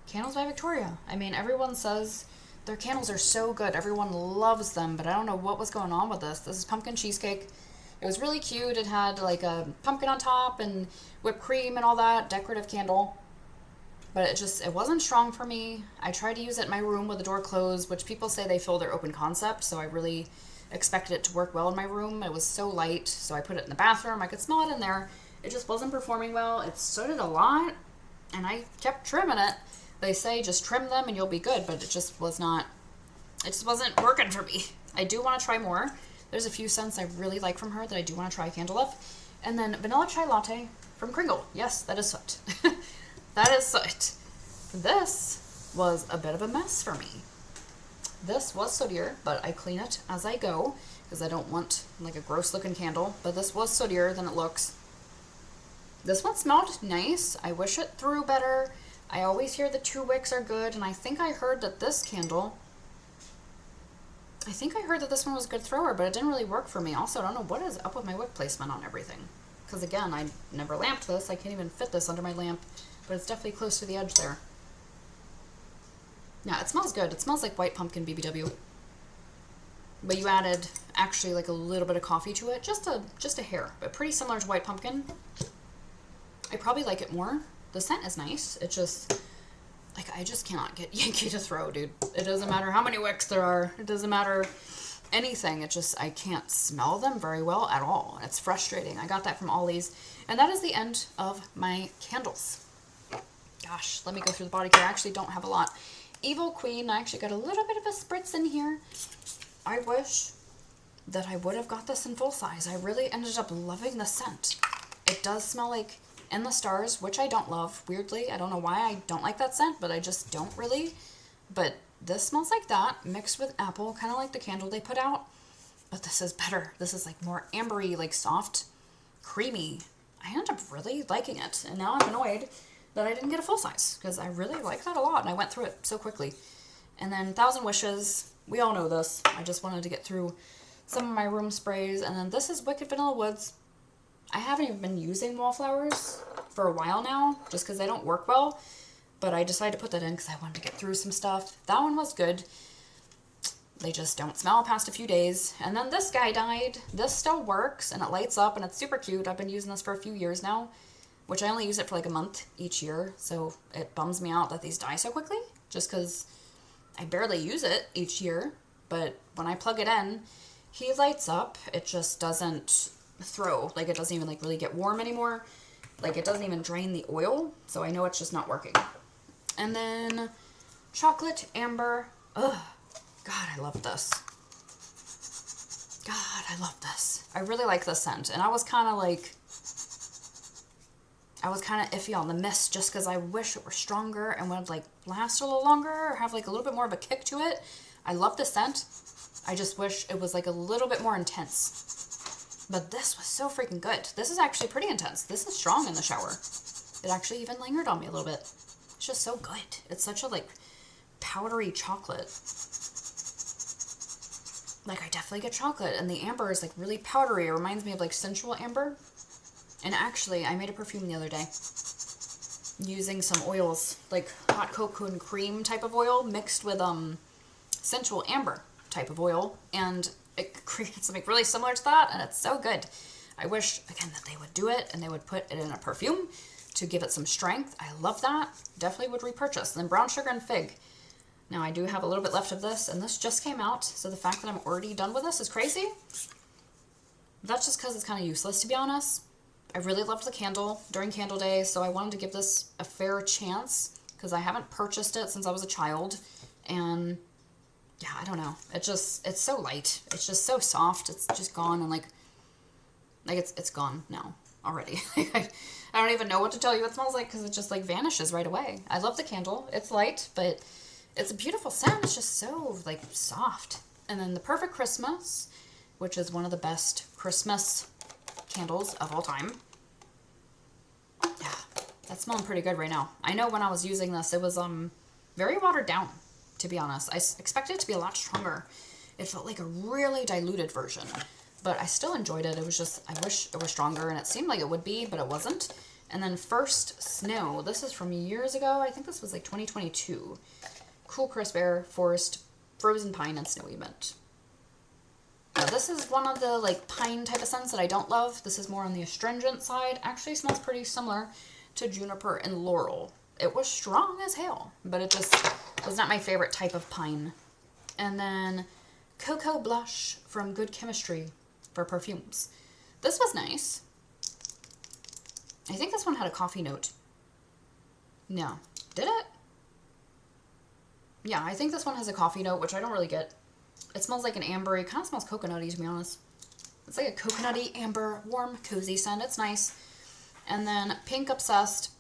Candles by Victoria. I mean, everyone says their candles are so good. Everyone loves them, but I don't know what was going on with this. This is pumpkin cheesecake. It was really cute. It had like a pumpkin on top and whipped cream and all that. Decorative candle. But it wasn't strong for me. I tried to use it in my room with the door closed, which people say they feel their open concept, so I really expected it to work well in my room. It was so light, so I put it in the bathroom. I could smell it in there. It just wasn't performing well. It started a lot, and I kept trimming it. They say just trim them and you'll be good, but it just wasn't working for me. I do want to try more. There's a few scents I really like from her that I do want to try a candle of. And then Vanilla Chai Latte from Kringle. Yes, that is soot. That is soot. This was a bit of a mess for me. This was sootier, but I clean it as I go because I don't want like a gross looking candle. But this was sootier than it looks. This one smelled nice. I wish it threw better. I always hear the 2 wicks are good, and I think I heard that this one was a good thrower, but it didn't really work for me. Also, I don't know what is up with my wick placement on everything. Because again, I never lamped this. I can't even fit this under my lamp. But it's definitely close to the edge there. Yeah, it smells good. It smells like white pumpkin BBW. But you added actually like a little bit of coffee to it. Just a hair. But pretty similar to white pumpkin. I probably like it more. The scent is nice. It just, like, I just cannot get Yankee to throw, dude. It doesn't matter how many wicks there are. It doesn't matter anything. It just, I can't smell them very well at all. It's frustrating. I got that from Ollie's. And that is the end of my candles. Gosh, let me go through the body care. I actually don't have a lot. Evil Queen, I actually got a little bit of a spritz in here. I wish that I would have got this in full size. I really ended up loving the scent. It does smell like In the Stars, which I don't love, weirdly. I don't know why I don't like that scent, but I just don't really. But this smells like that, mixed with apple, kind of like the candle they put out. But this is better. This is like more ambery, like soft, creamy. I ended up really liking it, and now I'm annoyed that I didn't get a full size, because I really like that a lot, and I went through it so quickly. And then Thousand Wishes, we all know this. I just wanted to get through some of my room sprays. And then this is Wicked Vanilla Woods. I haven't even been using wallflowers for a while now, just because they don't work well. But I decided to put that in because I wanted to get through some stuff. That one was good. They just don't smell past a few days. And then this guy died. This still works, and it lights up, and it's super cute. I've been using this for a few years now, which I only use it for like a month each year. So it bums me out that these die so quickly, just because I barely use it each year. But when I plug it in, he lights up. It just doesn't throw. Like, it doesn't even like really get warm anymore. Like, it doesn't even drain the oil. So I know it's just not working. And then Chocolate amber. Ugh. God, I love this. God, I love this. I really like this scent. And I was kind of iffy on the mist just because I wish it were stronger and would like last a little longer or have like a little bit more of a kick to it. I love the scent. I just wish it was like a little bit more intense. But this was so freaking good. This is actually pretty intense. This is strong in the shower. It actually even lingered on me a little bit. It's just so good. It's such a like powdery chocolate. Like I definitely get chocolate, and the amber is like really powdery. It reminds me of like sensual amber. And actually, I made a perfume the other day using some oils, like hot cocoa and cream type of oil mixed with sensual amber type of oil, and it created something really similar to that, and it's so good. I wish, again, that they would do it and they would put it in a perfume to give it some strength. I love that. Definitely would repurchase. And then brown sugar and fig. Now, I do have a little bit left of this, and this just came out, so the fact that I'm already done with this is crazy. That's just because it's kind of useless, to be honest. I really loved the candle during Candle Day, so I wanted to give this a fair chance because I haven't purchased it since I was a child, and yeah, I don't know. It's so light. It's just so soft. It's just gone, and like it's gone now already. I don't even know what to tell you it smells like because it just like vanishes right away. I love the candle. It's light, but it's a beautiful scent. It's just so like soft. And then the Perfect Christmas, which is one of the best Christmas candles of all time. Yeah, that's smelling pretty good right now. I know when I was using this, it was very watered down, to be honest. I expected it to be a lot stronger. It felt like a really diluted version, but I still enjoyed it. It was just, I wish it was stronger, and it seemed like it would be, but it wasn't. And then First Snow. This is from years ago. I think this was like 2022. Cool crisp air, forest, frozen pine, and snowy mint. Now, this is one of the like pine type of scents that I don't love. This is more on the astringent side. Actually smells pretty similar to juniper and laurel. It was strong as hell, but it just was not my favorite type of pine. And then Cocoa Blush from Good Chemistry for perfumes. This was nice. I think this one had a coffee note. No. Did it? Yeah, I think this one has a coffee note, which I don't really get. It smells like an ambery. Kind of smells coconutty, to be honest. It's like a coconutty, amber, warm, cozy scent. It's nice. And then Pink Obsessed.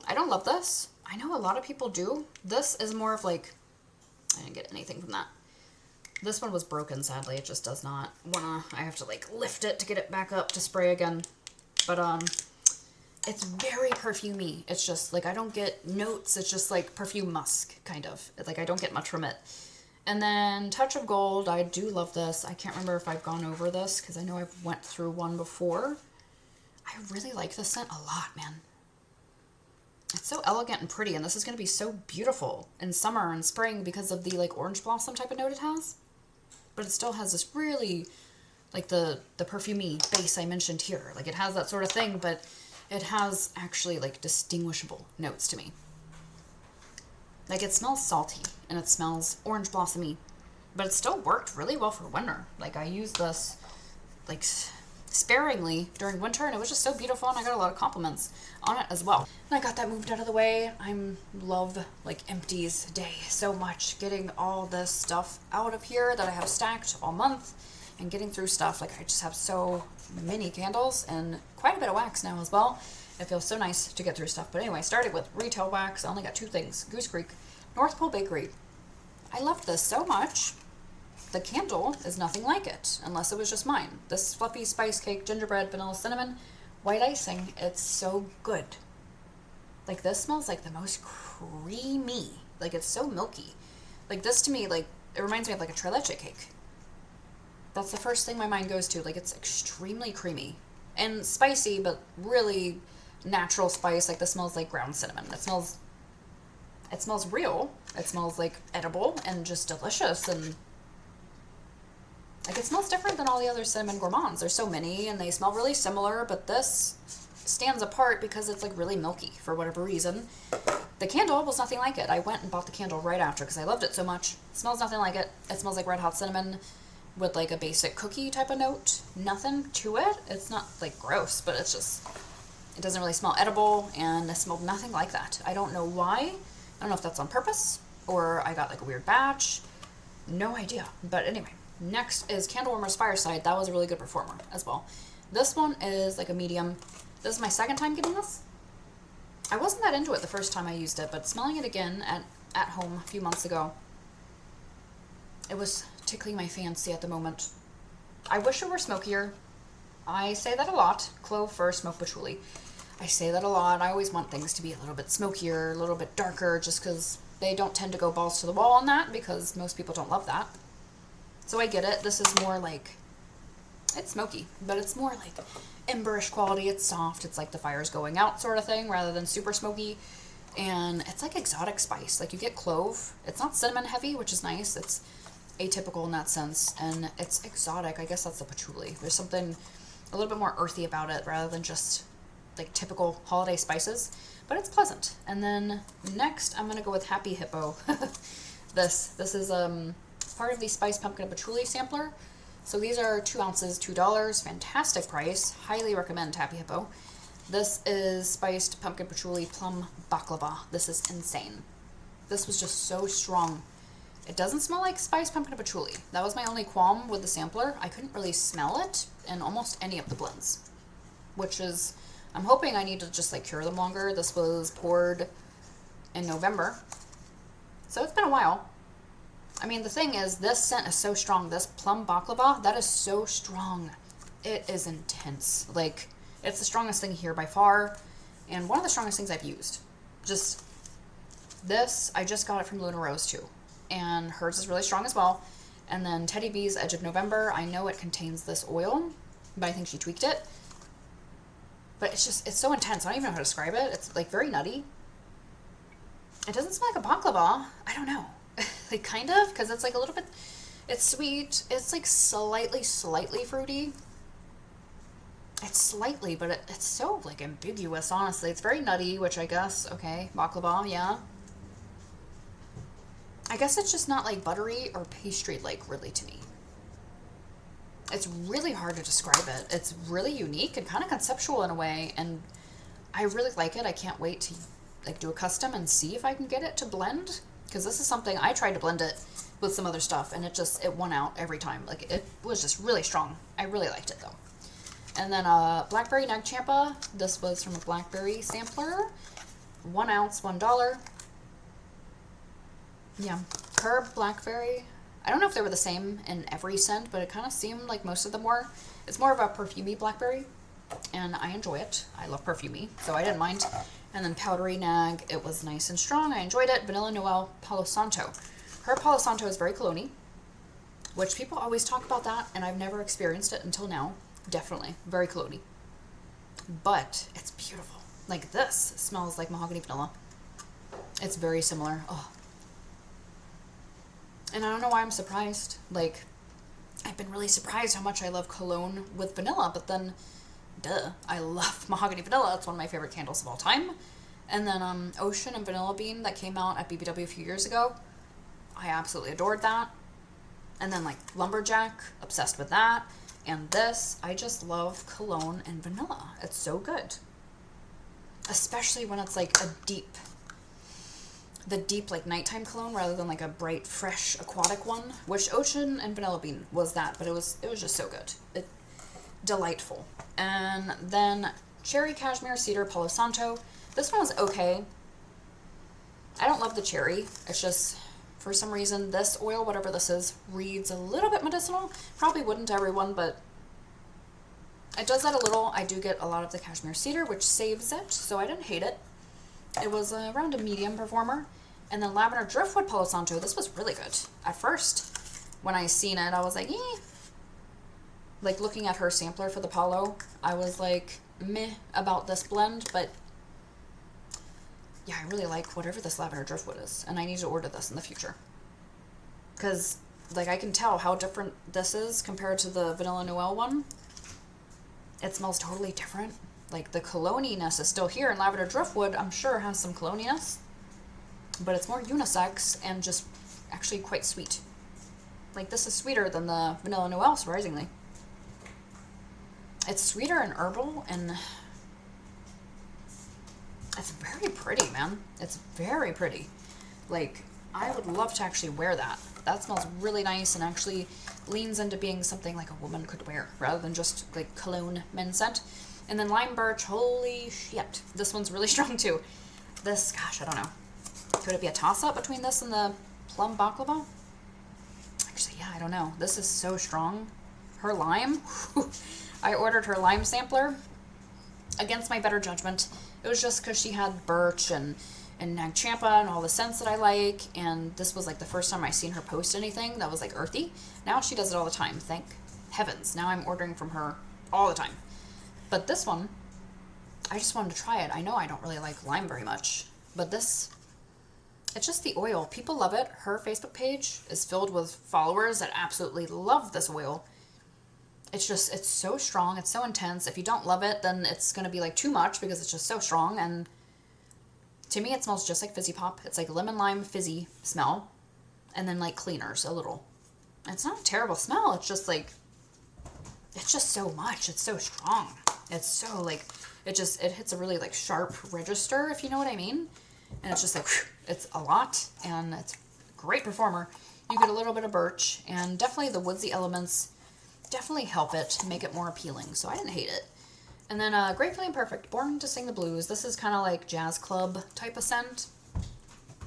I don't love this. I know a lot of people do. This is more of like... I didn't get anything from that. This one was broken, sadly. It just does not wanna... I have to like lift it to get it back up to spray again. But it's very perfumey. It's just like I don't get notes. It's just like perfume musk, kind of. Like I don't get much from it. And then Touch of Gold. I do love this. I can't remember if I've gone over this because I know I've went through one before. I really like this scent a lot, man. It's so elegant and pretty, and this is going to be so beautiful in summer and spring because of the like orange blossom type of note it has. But it still has this really, like the perfumey base I mentioned here. Like it has that sort of thing, but it has actually like distinguishable notes to me. Like it smells salty and it smells orange blossomy, but it still worked really well for winter. Like I used this like sparingly during winter, and it was just so beautiful, and I got a lot of compliments on it as well. And I got that moved out of the way. I love like Empties Day so much, getting all this stuff out of here that I have stacked all month and getting through stuff. Like I just have so many candles and quite a bit of wax now as well. It feels so nice to get through stuff. But anyway, started with retail wax. I only got 2 things. Goose Creek, North Pole Bakery. I loved this so much. The candle is nothing like it, unless it was just mine. This fluffy spice cake, gingerbread, vanilla, cinnamon, white icing. It's so good. Like this smells like the most creamy. Like it's so milky. Like this to me, like it reminds me of like a tres leche cake. That's the first thing my mind goes to. Like it's extremely creamy and spicy, but really natural spice. Like this smells like ground cinnamon. It smells real. It smells like edible and just delicious, and like it smells different than all the other cinnamon gourmands. There's so many and they smell really similar, but this stands apart because it's like really milky for whatever reason. The candle was nothing like it. I went and bought the candle right after because I loved it so much. It smells nothing like it. It smells like red hot cinnamon with like a basic cookie type of note. Nothing to it. It's not like gross, but it's just, it doesn't really smell edible, and it smelled nothing like that. I don't know why. I don't know if that's on purpose or I got like a weird batch. No idea. But anyway, next is Candle Warmers Fireside. That was a really good performer as well. This one is like a medium. This is my second time getting this. I wasn't that into it the first time I used it, but smelling it again at home a few months ago, it was tickling my fancy at the moment. I wish it were smokier. I say that a lot. Clove first, smoke patchouli. I say that a lot. I always want things to be a little bit smokier, a little bit darker, just because they don't tend to go balls to the wall on that, because most people don't love that. So I get it. This is more like, it's smoky, but it's more like emberish quality. It's soft. It's like the fire's going out sort of thing, rather than super smoky. And it's like exotic spice. Like you get clove. It's not cinnamon heavy, which is nice. It's atypical in that sense, and it's exotic. I guess that's the patchouli. There's something a little bit more earthy about it rather than just like typical holiday spices, but it's pleasant. And then next I'm gonna go with Happy Hippo. This is part of the Spice Pumpkin and Patchouli sampler. So these are 2 ounces, $2, fantastic price. Highly recommend Happy Hippo. This is spiced pumpkin patchouli plum baklava. This is insane. This was just so strong. It doesn't smell like spiced pumpkin and patchouli. That was my only qualm with the sampler. I couldn't really smell it in almost any of the blends, which is, I'm hoping I need to just like cure them longer. This was poured in November, so it's been a while. I mean, the thing is, this scent is so strong. This plum baklava, that is so strong. It is intense. Like, it's the strongest thing here by far, and one of the strongest things I've used. Just this, I just got it from Luna Rose too, and hers is really strong as well. And then Teddy B's Edge of November, I know it contains this oil, but I think she tweaked it. But it's just, it's so intense. I don't even know how to describe it. It's like very nutty. It doesn't smell like a baklava. I don't know. Like kind of, because it's like a little bit, it's sweet. It's like slightly fruity. It's slightly, but it's so like ambiguous, honestly. It's very nutty, which I guess, okay, baklava, yeah. I guess it's just not like buttery or pastry-like really to me. It's really hard to describe it. It's really unique and kind of conceptual in a way, and I really like it. I can't wait to like do a custom and see if I can get it to blend, because this is something I tried to blend it with some other stuff, and it won out every time. Like it was just really strong. I really liked it though. And then Blackberry Nag Champa. This was from a Blackberry sampler. 1 ounce, $1. Yeah, herb blackberry. I don't know if they were the same in every scent, but it kind of seemed like most of them were. It's more of a perfumey blackberry, and I enjoy it. I love perfumey, so I didn't mind. And then powdery nag. It was nice and strong. I enjoyed it. Vanilla Noel Palo Santo. Her Palo Santo is very cologne-y, which people always talk about that, and I've never experienced it until now. Definitely very cologne-y, but it's beautiful. Like this smells like mahogany vanilla. It's very similar. Oh. And I don't know why I'm surprised. Like, I've been really surprised how much I love cologne with vanilla, but then, duh, I love mahogany vanilla. It's one of my favorite candles of all time. And then Ocean and Vanilla Bean that came out at BBW a few years ago. I absolutely adored that. And then like Lumberjack, obsessed with that. And this, I just love cologne and vanilla. It's so good. Especially when it's like the deep like nighttime cologne rather than like a bright, fresh, aquatic one, which Ocean and Vanilla Bean was that, but it was just so good. Delightful. And then Cherry Cashmere Cedar Palo Santo. This one was okay. I don't love the cherry. It's just, for some reason, this oil, whatever this is, reads a little bit medicinal. Probably wouldn't to everyone, but it does that a little. I do get a lot of the cashmere cedar, which saves it, so I didn't hate it. It was around a medium performer. And then Lavender Driftwood Palo Santo. This was really good. At first, when I seen it, I was like, eh. Like, looking at her sampler for the Palo, I was like, meh about this blend, but yeah, I really like whatever this Lavender Driftwood is, and I need to order this in the future. Because, like, I can tell how different this is compared to the Vanilla Noel one. It smells totally different. Like, the cologne-iness is still here, and Lavender Driftwood, I'm sure, has some cologne-iness, but it's more unisex and just actually quite sweet. Like, this is sweeter than the Vanilla Noel, surprisingly. It's sweeter and herbal, and it's very pretty, man. It's very pretty. Like, I would love to actually wear that. That smells really nice and actually leans into being something like a woman could wear rather than just like cologne men's scent. And then lime birch, holy shit. This one's really strong too. This, gosh, I don't know. Could it be a toss-up between this and the plum baklava? Actually, yeah, I don't know. This is so strong. Her lime, I ordered her lime sampler against my better judgment. It was just because she had birch and Nag Champa and all the scents that I like, and this was like the first time I seen her post anything that was like earthy. Now she does it all the time, thank heavens. Now I'm ordering from her all the time. But this one, I just wanted to try it. I know I don't really like lime very much, but this, it's just the oil. People love it. Her Facebook page is filled with followers that absolutely love this oil. It's just, it's so strong. It's so intense. If you don't love it, then it's going to be like too much because it's just so strong. And to me, it smells just like Fizzy Pop. It's like lemon lime fizzy smell and then like cleaners a little. It's not a terrible smell. It's just like, it's just so much. It's so strong. It's so like, it hits a really like sharp register, if you know what I mean. And it's just like, whew, it's a lot and it's a great performer. You get a little bit of birch and definitely the woodsy elements definitely help it make it more appealing. So I didn't hate it. And then Gratefully Imperfect, Born to Sing the Blues. This is kind of like jazz club type of scent.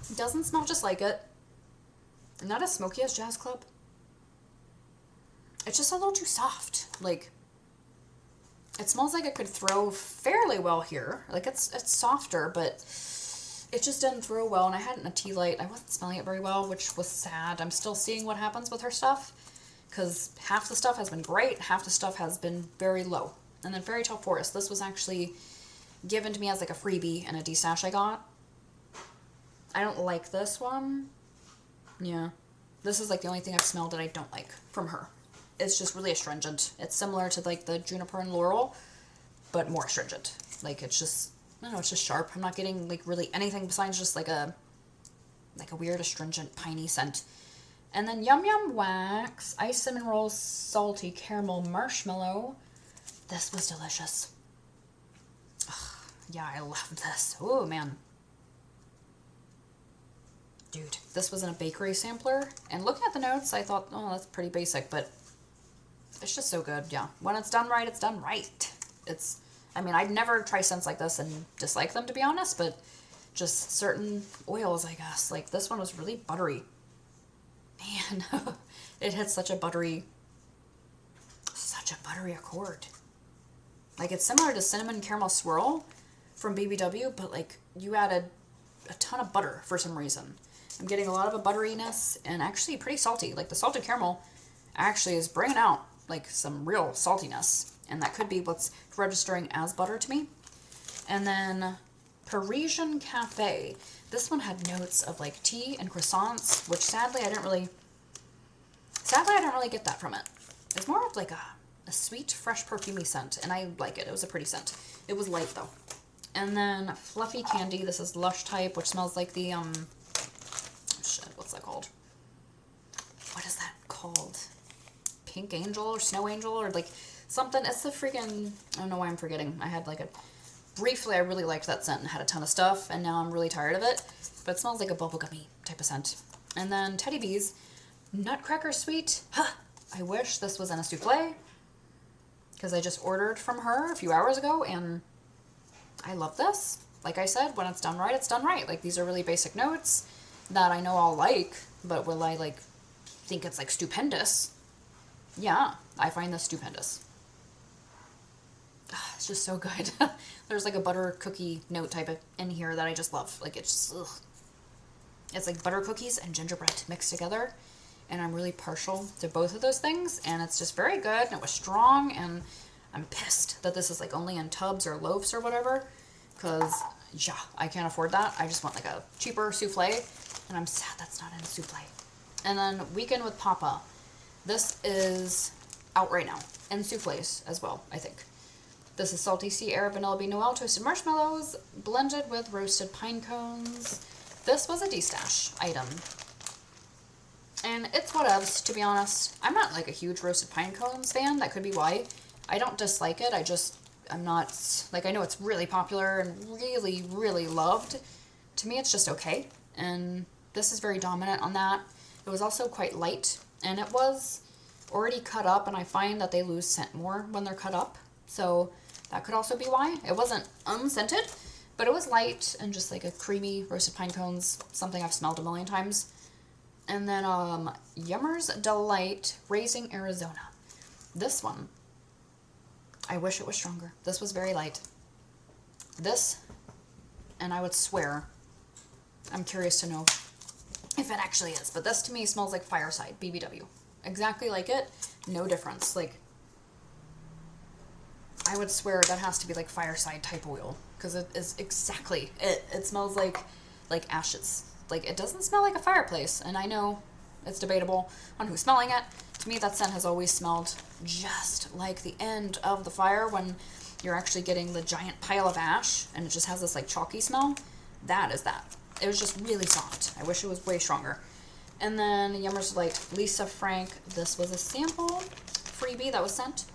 It doesn't smell just like it. Not as smoky as jazz club. It's just a little too soft. Like, it smells like it could throw fairly well here. Like, it's softer, but it just didn't throw well. And I had it in a tea light. I wasn't smelling it very well, which was sad. I'm still seeing what happens with her stuff. Because half the stuff has been great, half the stuff has been very low. And then Fairy Tale Forest. This was actually given to me as like a freebie and a destash I got. I don't like this one. Yeah. This is like the only thing I've smelled that I don't like from her. It's just really astringent. It's similar to like the Juniper and Laurel, but more astringent. Like it's just, I don't know, it's just sharp. I'm not getting like really anything besides just like a weird astringent piney scent. And then Yum Yum Wax, Ice Cinnamon Roll Salty Caramel Marshmallow. This was delicious. Ugh, yeah, I love this. Oh, man. Dude, this was in a bakery sampler. And looking at the notes, I thought, oh, that's pretty basic, but it's just so good, yeah. When it's done right, it's done right. It's, I mean, I'd never try scents like this and dislike them, to be honest, but just certain oils, I guess. Like, this one was really buttery. Man, it hits such a buttery accord. Like, it's similar to Cinnamon Caramel Swirl from BBW, but, like, you added a ton of butter for some reason. I'm getting a lot of a butteriness and actually pretty salty. Like, the salted caramel actually is bringing out, like, some real saltiness. And that could be what's registering as butter to me. And then Parisian Cafe. This one had notes of like tea and croissants, which sadly I don't really get that from it. It's more of like a sweet, fresh, perfumey scent, and I like it. It was a pretty scent. It was light though. And then Fluffy Candy. This is Lush type, which smells like the shit, what's that called? What is that called? Pink Angel or Snow Angel or like something. It's the freaking, I don't know why I'm forgetting. I had like a briefly, I really liked that scent and had a ton of stuff, and now I'm really tired of it. But it smells like a bubblegummy type of scent. And then Teddy Bees, Nutcracker Sweet. Huh, I wish this was in a souffle, because I just ordered from her a few hours ago, and I love this. Like I said, when it's done right, it's done right. Like, these are really basic notes that I know I'll like, but will I, like, think it's, like, stupendous? Yeah, I find this stupendous. It's just so good. There's like a butter cookie note type of in here that I just love. Like, it's just, ugh. It's like butter cookies and gingerbread mixed together. And I'm really partial to both of those things. And it's just very good. And it was strong. And I'm pissed that this is like only in tubs or loaves or whatever. Because, yeah, I can't afford that. I just want like a cheaper souffle. And I'm sad that's not in a souffle. And then Weekend with Papa. This is out right now. And souffles as well, I think. This is Salty Sea Air Vanilla Bean Noel Toasted Marshmallows blended with roasted pine cones. This was a destash item. And it's whatevs, to be honest. I'm not like a huge roasted pine cones fan. That could be why. I don't dislike it. I'm not, like, I know it's really popular and really, really loved. To me, it's just okay. And This is very dominant on that. It was also quite light, and it was already cut up, and I find that they lose scent more when they're cut up. So that could also be why. It wasn't unscented, but it was light and just like a creamy roasted pine cones, something I've smelled a million times. And then Yummer's Delight Raising Arizona. This one, I wish it was stronger. This was very light. This, and I would swear, I'm curious to know if it actually is, but this to me smells like Fireside BBW. Exactly like it, no difference. Like, I would swear that has to be like Fireside type oil, because it is exactly it. It smells like ashes. Like, it doesn't smell like a fireplace, and I know it's debatable on who's smelling it. To me, that scent has always smelled just like the end of the fire when you're actually getting the giant pile of ash, and it just has this like chalky smell. That is that. It was just really soft. I wish it was way stronger. And then Yummer's Delight Lisa Frank. This was a sample freebie that was sent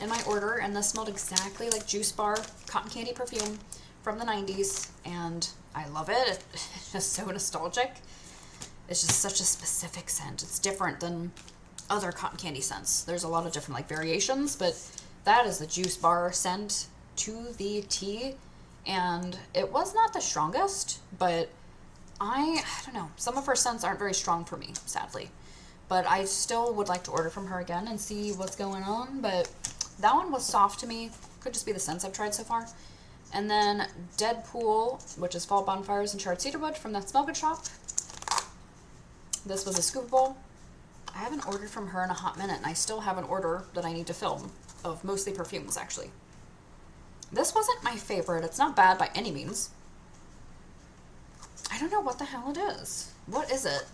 in my order, and this smelled exactly like Juice Bar cotton candy perfume from the 90s, and I love it. It's just so nostalgic. It's just such a specific scent. It's different than other cotton candy scents. There's a lot of different like variations, but that is the Juice Bar scent to the T, and it was not the strongest, but I don't know. Some of her scents aren't very strong for me, sadly, but I still would like to order from her again and see what's going on. But that one was soft to me. Could just be the scents I've tried so far. And then Deadpool, which is Fall Bonfires and Charred Cedarwood from that Smell Good shop. This was a scoopable. I haven't ordered from her in a hot minute, and I still have an order that I need to film of mostly perfumes, actually. This wasn't my favorite. It's not bad by any means. I don't know what the hell it is. What is it?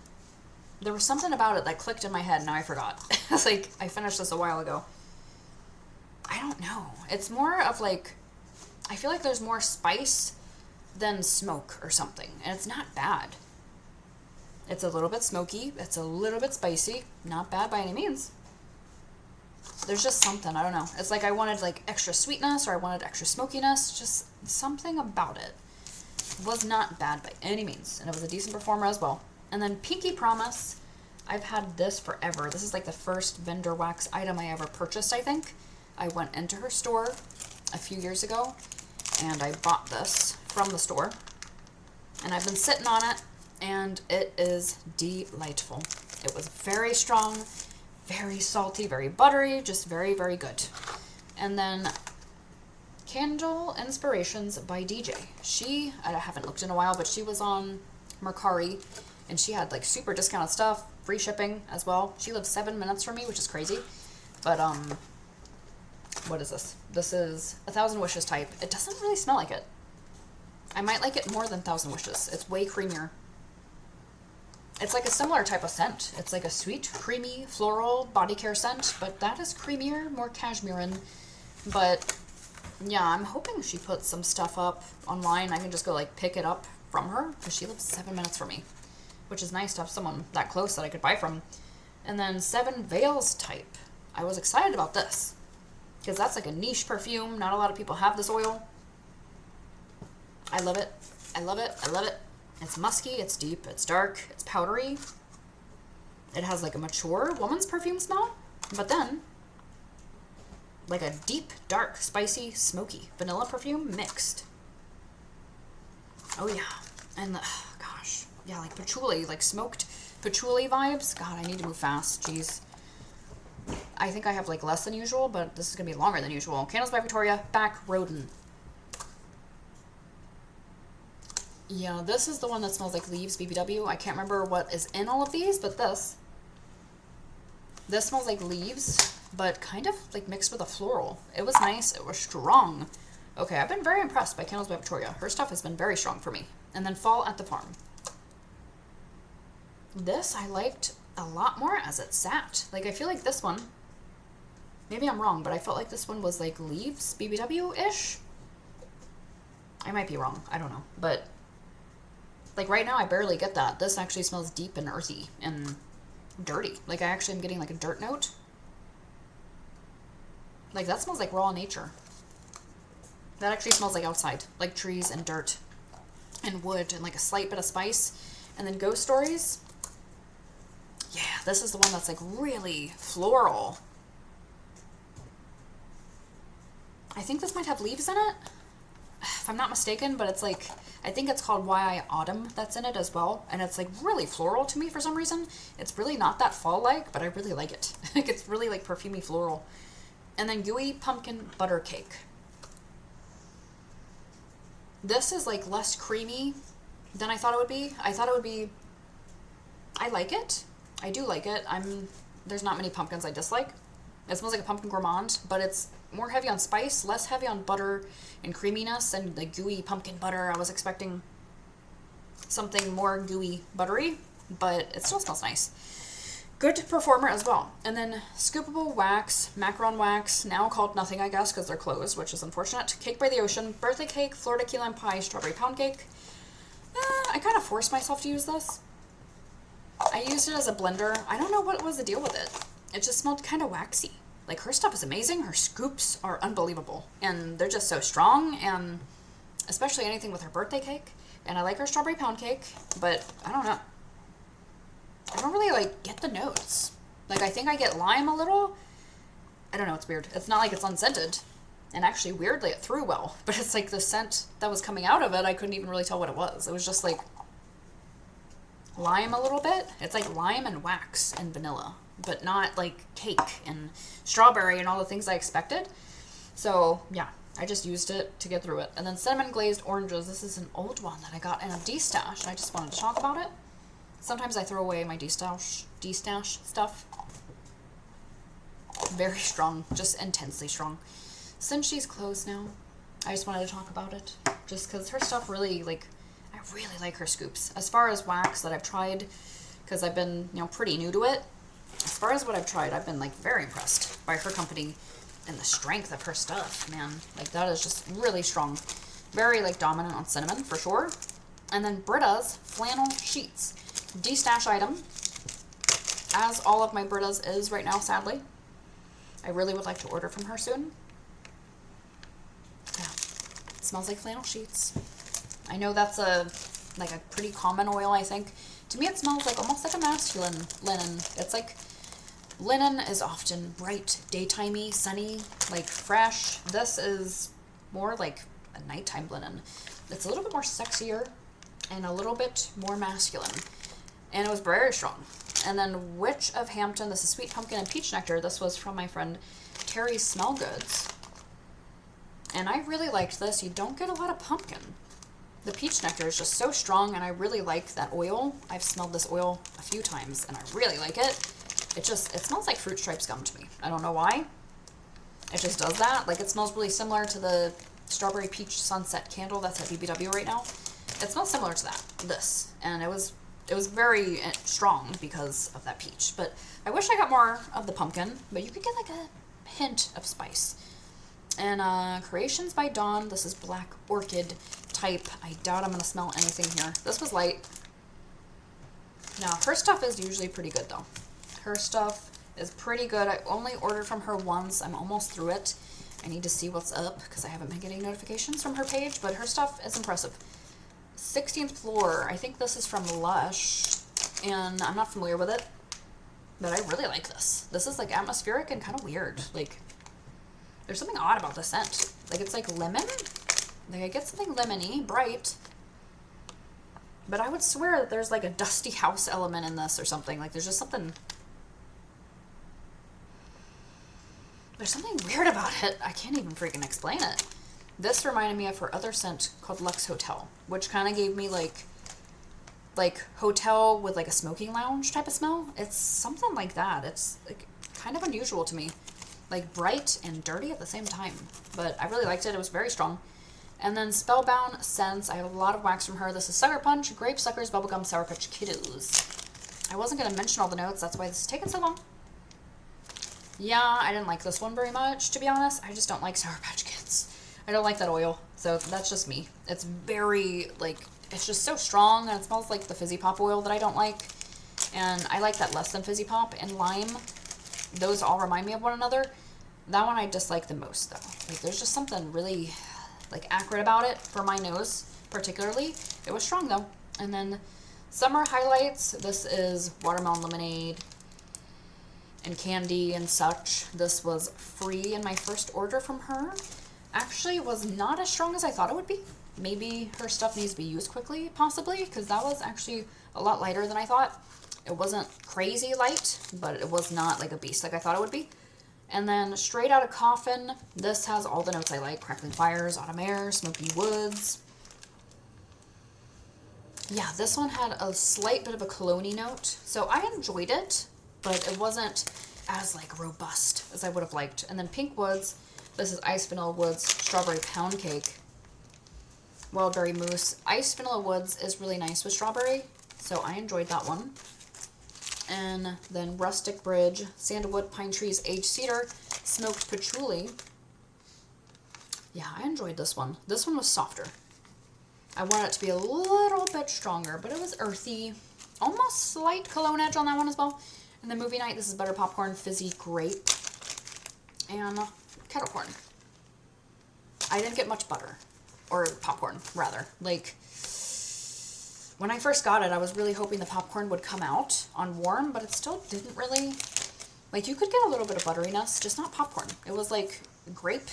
There was something about it that clicked in my head, and now I forgot. It's like, I finished this a while ago. I don't know. It's more of like, I feel like there's more spice than smoke or something, and it's not bad. It's a little bit smoky. It's a little bit spicy. Not bad by any means. There's just something, I don't know. It's like I wanted like extra sweetness, or I wanted extra smokiness. Just something about it. Was not bad by any means, and it was a decent performer as well. And then Pinky Promise. I've had this forever. This is like the first vendor wax item I ever purchased, I think. I went into her store a few years ago, and I bought this from the store. And I've been sitting on it, and it is delightful. It was very strong, very salty, very buttery, just very, very good. And then Candle Inspirations by DJ. I haven't looked in a while, but she was on Mercari, and she had like super discounted stuff, free shipping as well. She lives 7 minutes from me, which is crazy. But what is this? This is 1,000 Wishes type. It doesn't really smell like it. I might like it more than 1,000 Wishes. It's way creamier. It's like a similar type of scent. It's like a sweet, creamy, floral body care scent, but that is creamier, more cashmerean. But yeah, I'm hoping she puts some stuff up online. I can just go like pick it up from her, because she lives 7 minutes from me, which is nice to have someone that close that I could buy from. And then 7 Veils type. I was excited about this, because that's like a niche perfume. Not a lot of people have this oil. I love it. I love it. I love it. It's musky, it's deep, it's dark, it's powdery. It has like a mature woman's perfume smell, but then like a deep, dark, spicy, smoky vanilla perfume mixed. Oh yeah. And gosh, yeah, like patchouli, like smoked patchouli vibes. God, I need to move fast. Jeez. I think I have like less than usual, but this is gonna be longer than usual. Candles by Victoria, Back Rodin. Yeah, this is the one that smells like leaves, BBW. I can't remember what is in all of these, but this smells like leaves, but kind of like mixed with a floral. It was nice. It was strong. Okay, I've been very impressed by Candles by Victoria. Her stuff has been very strong for me. And then Fall at the Farm. This I liked a lot more as it sat. Like, I feel like this one, maybe I'm wrong, but I felt like this one was like leaves, BBW-ish. I might be wrong. I don't know. But like right now, I barely get that. This actually smells deep and earthy and dirty. Like I actually am getting like a dirt note. Like that smells like raw nature. That actually smells like outside, like trees and dirt and wood and like a slight bit of spice. And then Ghost Stories. Yeah, this is the one that's like really floral. I think this might have leaves in it, if I'm not mistaken, but it's like, I think it's called Why I Autumn that's in it as well. And it's like really floral to me for some reason. It's really not that fall-like, but I really like it. Like it's really like perfumey floral. And then Gooey Pumpkin Butter Cake. This is like less creamy than I thought it would be. I thought it would be, I like it. I do like it. There's not many pumpkins I dislike. It smells like a pumpkin gourmand, but it's more heavy on spice, less heavy on butter and creaminess, and the gooey pumpkin butter. I was expecting something more gooey buttery, but it still smells nice. Good performer as well. And then Scoopable Wax, Macaron Wax, now called nothing, I guess, because they're closed, which is unfortunate. Cake by the Ocean, Birthday Cake, Florida Key Lime Pie, Strawberry Pound Cake. I kind of forced myself to use this. I used it as a blender. I don't know what was the deal with it. It just smelled kind of waxy. Like, her stuff is amazing. Her scoops are unbelievable. And they're just so strong, and especially anything with her birthday cake. And I like her strawberry pound cake, but I don't know. I don't really, like, get the notes. Like, I think I get lime a little. I don't know. It's weird. It's not like it's unscented. And actually, weirdly, it threw well. But it's like the scent that was coming out of it, I couldn't even really tell what it was. It was just, like, lime a little bit. It's like lime and wax and vanilla, but not like cake and strawberry and all the things I expected. So yeah, I just used it to get through it. And then Cinnamon Glazed Oranges. This is an old one that I got in a D-stash, and I just wanted to talk about it. Sometimes I throw away my D-stash stuff. Very strong, just intensely strong. Since she's closed now, I just wanted to talk about it, just because her stuff really, like, I really like her scoops. As far as wax that I've tried, because I've been, pretty new to it, as far as what I've tried, I've been, like, very impressed by her company and the strength of her stuff, man. Like, that is just really strong. Very, like, dominant on cinnamon, for sure. And then Brittas Flannel Sheets. D-stash item, as all of my Brittas is right now, sadly. I really would like to order from her soon. Yeah, it smells like flannel sheets. I know that's a pretty common oil, I think. To me, it smells like almost like a masculine linen. It's like, linen is often bright, daytimey, sunny, like fresh. This is more like a nighttime linen. It's a little bit more sexier and a little bit more masculine. And it was very strong. And then Witch of Hampton, this is Sweet Pumpkin and Peach Nectar. This was from my friend Terry's Smell Goods. And I really liked this. You don't get a lot of pumpkin. The peach nectar is just so strong, and I really like that oil. I've smelled this oil a few times, and I really like it. It smells like Fruit Stripes gum to me. I don't know why. It just does that. Like, it smells really similar to the Strawberry Peach Sunset candle that's at BBW right now. It smells similar to that, this. And it was very strong because of that peach. But I wish I got more of the pumpkin, but you could get like a hint of spice. And Creations by Dawn, this is Black Orchid type. I doubt I'm going to smell anything here. This was light. Now, her stuff is usually pretty good, though. Her stuff is pretty good. I only ordered from her once. I'm almost through it. I need to see what's up, because I haven't been getting notifications from her page, but her stuff is impressive. 16th Floor. I think this is from Lush, and I'm not familiar with it, but I really like this. This is, like, atmospheric and kind of weird. Like, there's something odd about the scent. Like, it's like lemon. Like, I get something lemony, bright. But I would swear that there's, like, a dusty house element in this or something. Like, there's just something... There's something weird about it. I can't even freaking explain it. This reminded me of her other scent called Lux Hotel, which kind of gave me, like hotel with, like, a smoking lounge type of smell. It's something like that. It's, like, kind of unusual to me. Like, bright and dirty at the same time. But I really liked it. It was very strong. And then Spellbound Scents. I have a lot of wax from her. This is Sucker Punch, Grape Suckers, Bubblegum, Sour Patch Kiddos. I wasn't going to mention all the notes. That's why this is taking so long. Yeah, I didn't like this one very much, to be honest. I just don't like Sour Patch Kids. I don't like that oil. So that's just me. It's very, like, it's just so strong. And it smells like the Fizzy Pop oil that I don't like. And I like that less than Fizzy Pop and Lime. Those all remind me of one another. That one I dislike the most, though. Like, there's just something really, like, acrid about it for my nose, particularly. It was strong, though. And then Summer highlights. This is watermelon lemonade and candy and such. This was free in my first order from her. Actually, it was not as strong as I thought it would be. Maybe her stuff needs to be used quickly, possibly, because that was actually a lot lighter than I thought. It wasn't crazy light, but it was not like a beast like I thought it would be. And then straight out of Coven, this has all the notes I like. Crackling fires, autumn air, smoky woods. Yeah, this one had a slight bit of a cologne-y note. So I enjoyed it, but it wasn't as like robust as I would have liked. And then Pink Woods, this is Ice Vanilla Woods Strawberry Pound Cake. Wildberry Mousse. Ice Vanilla Woods is really nice with strawberry, so I enjoyed that one. And then Rustic Bridge, Sandalwood, Pine Trees, Aged Cedar, Smoked Patchouli. Yeah, I enjoyed this one. This one was softer. I wanted it to be a little bit stronger, but it was earthy. Almost slight cologne edge on that one as well. And then Movie Night, this is Butter Popcorn, Fizzy Grape, and Kettle Corn. I didn't get much butter. Or popcorn, rather. Like, when I first got it, I was really hoping the popcorn would come out on warm, but it still didn't really. Like, you could get a little bit of butteriness, just not popcorn. It was like grape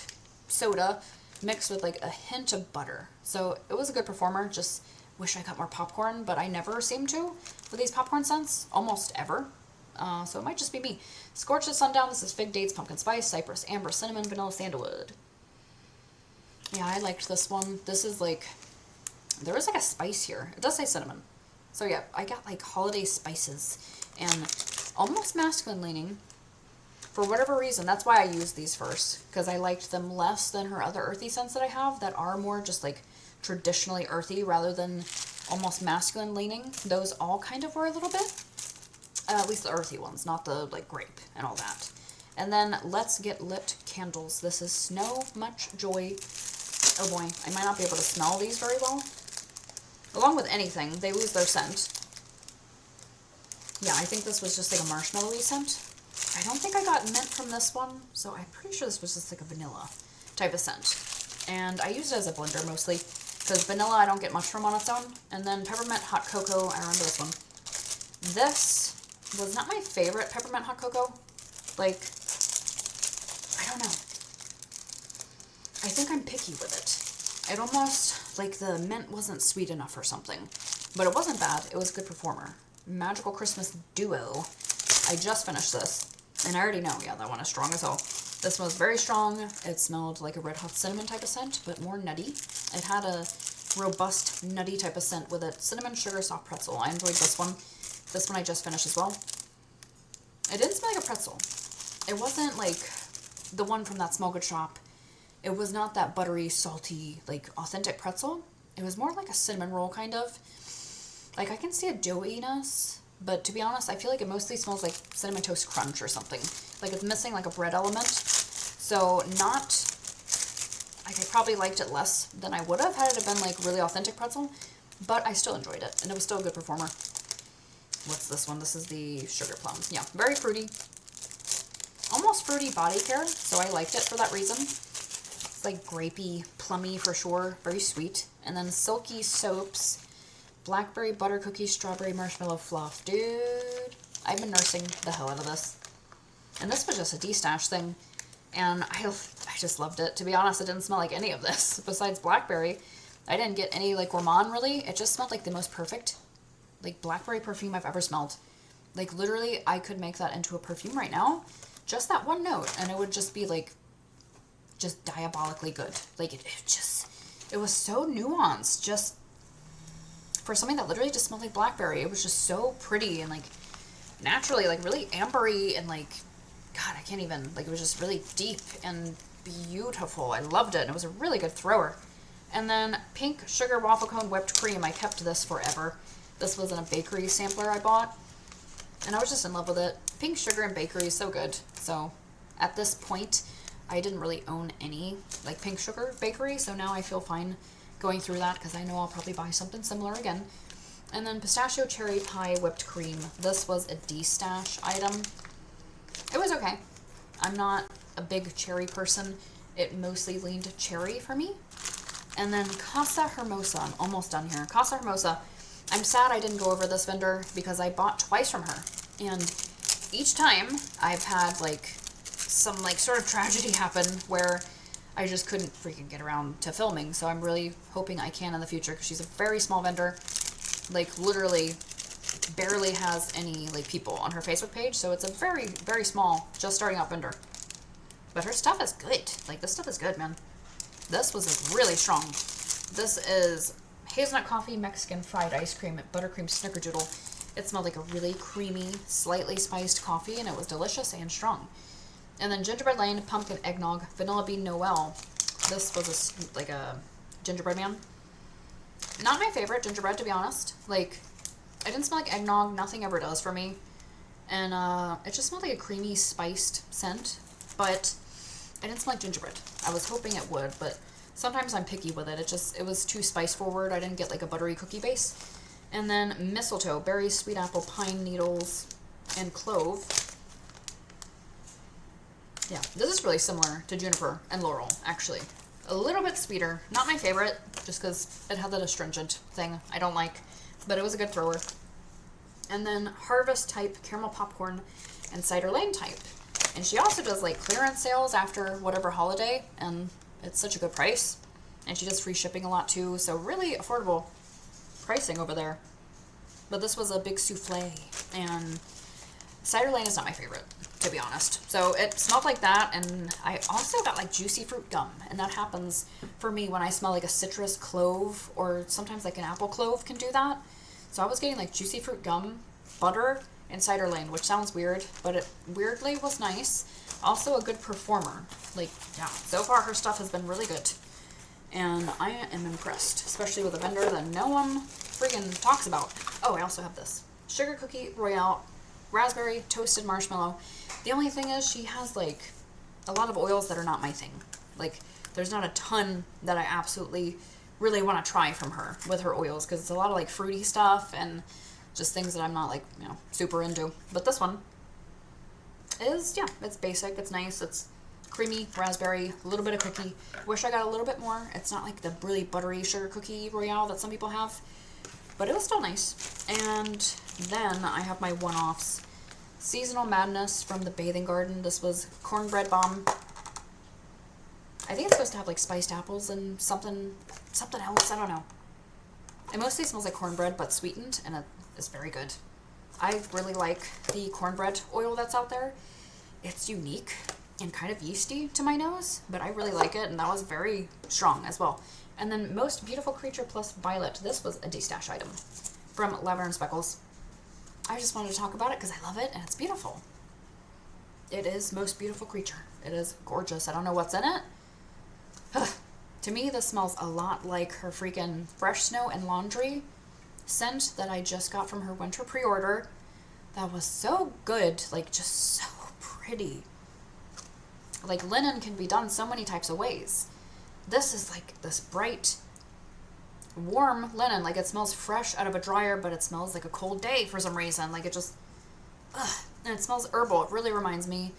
soda mixed with like a hint of butter. So it was a good performer. Just wish I got more popcorn, but I never seem to with these popcorn scents, almost ever. So it might just be me. Scorched at Sundown, this is Fig Dates, Pumpkin Spice, Cypress, Amber, Cinnamon, Vanilla, Sandalwood. Yeah, I liked this one. This is like, there is like a spice here. It does say cinnamon. So yeah, I got like holiday spices and almost masculine leaning. For whatever reason, that's why I used these first, because I liked them less than her other earthy scents that I have that are more just like traditionally earthy rather than almost masculine leaning. Those all kind of were a little bit. At least the earthy ones, not the like grape and all that. And then Let's Get Lit Candles. This is Snow Much Joy. Oh boy, I might not be able to smell these very well. Along with anything, they lose their scent. Yeah, I think this was just like a marshmallowy scent. I don't think I got mint from this one, so I'm pretty sure this was just like a vanilla type of scent. And I used it as a blender mostly, because vanilla I don't get much from on its own. And then Peppermint Hot Cocoa, I remember this one. This was not my favorite Peppermint Hot Cocoa. Like, I don't know. I think I'm picky with it. It almost, like the mint wasn't sweet enough or something. But it wasn't bad. It was a good performer. Magical Christmas Duo. I just finished this. And I already know, yeah, that one is strong as hell. This one was very strong. It smelled like a red hot cinnamon type of scent, but more nutty. It had a robust nutty type of scent with a cinnamon sugar soft pretzel. I enjoyed this one. This one I just finished as well. It didn't smell like a pretzel. It wasn't like the one from that small good shop. It was not that buttery, salty, like authentic pretzel. It was more like a cinnamon roll kind of. Like I can see a doughiness, but to be honest, I feel like it mostly smells like Cinnamon Toast Crunch or something. Like it's missing like a bread element. So not, like I probably liked it less than I would have had it been like really authentic pretzel, but I still enjoyed it and it was still a good performer. What's this one? This is the Sugar Plum. Yeah, very fruity. Almost fruity body care, so I liked it for that reason. It's like grapey, plummy for sure, very sweet. And then Silky Soaps, Blackberry Butter Cookie, Strawberry Marshmallow Fluff. Dude, I've been nursing the hell out of this. And this was just a de-stash thing, and I just loved it. To be honest, it didn't smell like any of this. Besides blackberry, I didn't get any like gourmand really. It just smelled like the most perfect like blackberry perfume I've ever smelled. Like literally, I could make that into a perfume right now. Just that one note, and it would just be like, just diabolically good. Like it was so nuanced. Just for something that literally just smelled like blackberry, it was just so pretty and like naturally like really ambery and like, God, I can't even, like it was just really deep and beautiful. I loved it. And it was a really good thrower. And then Pink Sugar Waffle Cone Whipped Cream. I kept this forever. This was in a bakery sampler I bought, and I was just in love with it. Pink sugar and bakery is so good. So at this point, I didn't really own any like pink sugar bakery, so now I feel fine going through that because I know I'll probably buy something similar again. And then Pistachio Cherry Pie Whipped Cream. This was a de-stash item. It was okay. I'm not a big cherry person. It mostly leaned cherry for me. And then Casa Hermosa. I'm almost done here. Casa Hermosa. I'm sad I didn't go over this vendor because I bought twice from her. And each time I've had like some like sort of tragedy happen where I just couldn't freaking get around to filming. So I'm really hoping I can in the future because she's a very small vendor. Like literally barely has any like people on her Facebook page. So it's a very, very small, just starting out vendor. But her stuff is good. Like this stuff is good, man. This was like really strong. This is hazelnut coffee, Mexican fried ice cream, buttercream snickerdoodle. It smelled like a really creamy, slightly spiced coffee, and it was delicious and strong. And then gingerbread lane, pumpkin eggnog, vanilla bean Noel. This was like a gingerbread man. Not my favorite gingerbread, to be honest. Like, it didn't smell like eggnog. Nothing ever does for me. And it just smelled like a creamy, spiced scent. But it didn't smell like gingerbread. I was hoping it would, but sometimes I'm picky with it. It was too spice forward. I didn't get like a buttery cookie base. And then mistletoe, berries, sweet apple, pine needles, and clove. Yeah, this is really similar to juniper and laurel, actually. A little bit sweeter. Not my favorite, just because it had that astringent thing I don't like, but it was a good thrower. And then harvest type, caramel popcorn, and cider lane type. And she also does like clearance sales after whatever holiday, and it's such a good price. And she does free shipping a lot too, so really affordable pricing over there. But this was a big souffle, and cider lane is not my favorite, to be honest. So it smelled like that, and I also got like juicy fruit gum, and that happens for me when I smell like a citrus clove, or sometimes like an apple clove can do that. So I was getting like juicy fruit gum, butter, and cider lane, which sounds weird, but it weirdly was nice. Also a good performer. Like, yeah, so far her stuff has been really good. And I am impressed, especially with a vendor that no one friggin' talks about. Oh, I also have this. Sugar Cookie Royale, raspberry, toasted marshmallow. The only thing is she has like a lot of oils that are not my thing. Like, there's not a ton that I absolutely really want to try from her with her oils, because it's a lot of like fruity stuff and just things that I'm not like, you know, super into. But this one is, yeah, it's basic, it's nice, it's creamy, raspberry, a little bit of cookie. Wish I got a little bit more. It's not like the really buttery sugar cookie royale that some people have, but it was still nice. And then I have my one-offs. Seasonal Madness from the Bathing Garden. This was cornbread bomb. I think it's supposed to have like spiced apples and something else, I don't know. It mostly smells like cornbread, but sweetened, and it is very good. I really like the cornbread oil that's out there. It's unique and kind of yeasty to my nose, but I really like it, and that was very strong as well. And then Most Beautiful Creature plus Violet. This was a D-stash item from Lavender and Speckles. I just wanted to talk about it because I love it, and it's beautiful. It is Most Beautiful Creature. It is gorgeous. I don't know what's in it. To me, this smells a lot like her freaking Fresh Snow and Laundry scent that I just got from her winter pre-order. That was so good, like just so pretty. Like, linen can be done so many types of ways. This is like this bright, warm linen. Like, it smells fresh out of a dryer, but it smells like a cold day for some reason. Like, it just, and it smells herbal. It really reminds me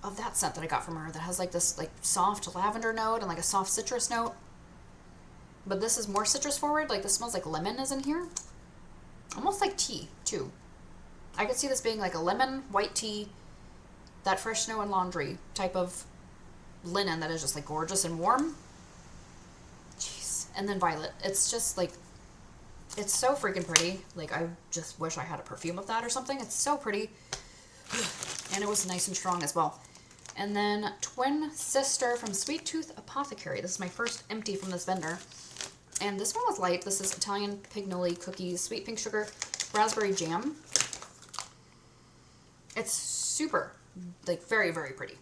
of that scent that I got from her that has like this like soft lavender note and like a soft citrus note. But this is more citrus forward. Like, this smells like lemon is in here. Almost like tea, too. I could see this being like a lemon, white tea, that Fresh Snow and Laundry type of linen that is just like gorgeous and warm. Jeez. And then violet. It's just like, it's so freaking pretty. Like, I just wish I had a perfume of that or something. It's so pretty. And it was nice and strong as well. And then Twin Sister from Sweet Tooth Apothecary. This is my first empty from this vendor. And this one was light. This is Italian Pignoli cookies, sweet pink sugar, raspberry jam. It's super, like, very, very pretty.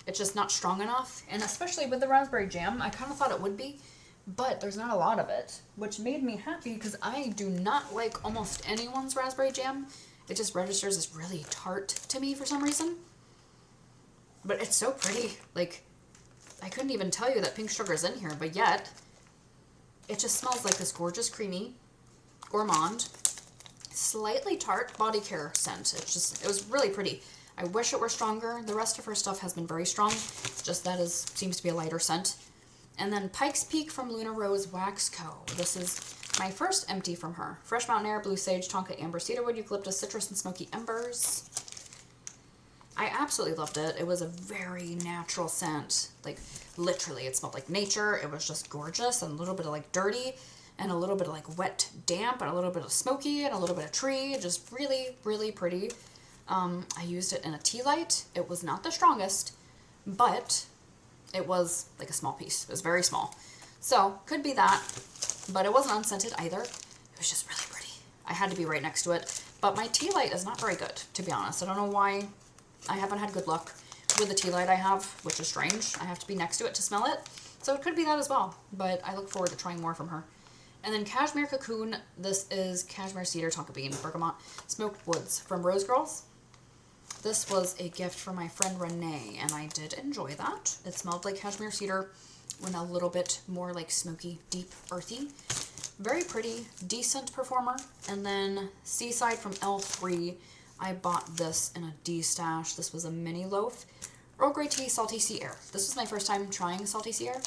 It's just not strong enough. And especially with the raspberry jam, I kind of thought it would be. But there's not a lot of it, which made me happy because I do not like almost anyone's raspberry jam. It just registers as really tart to me for some reason. But it's so pretty. Like, I couldn't even tell you that pink sugar is in here, but yet it just smells like this gorgeous, creamy, gourmand, slightly tart body care scent. It was really pretty. I wish it were stronger. The rest of her stuff has been very strong. It's just that seems to be a lighter scent. And then Pike's Peak from Luna Rose Wax Co. This is my first empty from her. Fresh mountain air, blue sage, tonka, amber, cedarwood, eucalyptus, citrus, and smoky embers. I absolutely loved it. It was a very natural scent. Like, literally, it smelled like nature. It was just gorgeous, and a little bit of, like, dirty, and a little bit of, like, wet, damp, and a little bit of smoky, and a little bit of tree. Just really, really pretty. I used it in a tea light. It was not the strongest, but it was, like, a small piece. It was very small. So, could be that, but it wasn't unscented either. It was just really pretty. I had to be right next to it. But my tea light is not very good, to be honest. I don't know why. I haven't had good luck with the tea light I have, which is strange. I have to be next to it to smell it. So it could be that as well. But I look forward to trying more from her. And then Cashmere Cocoon. This is Cashmere Cedar, Tonka Bean, Bergamot, Smoked Woods from Rose Girls. This was a gift from my friend Renee, and I did enjoy that. It smelled like Cashmere Cedar when a little bit more like smoky, deep, earthy. Very pretty, decent performer. And then Seaside from L3. I bought this in a D-stash. This was a mini loaf. Earl Grey Tea, Salty Sea Air. This was my first time trying Salty Sea Air.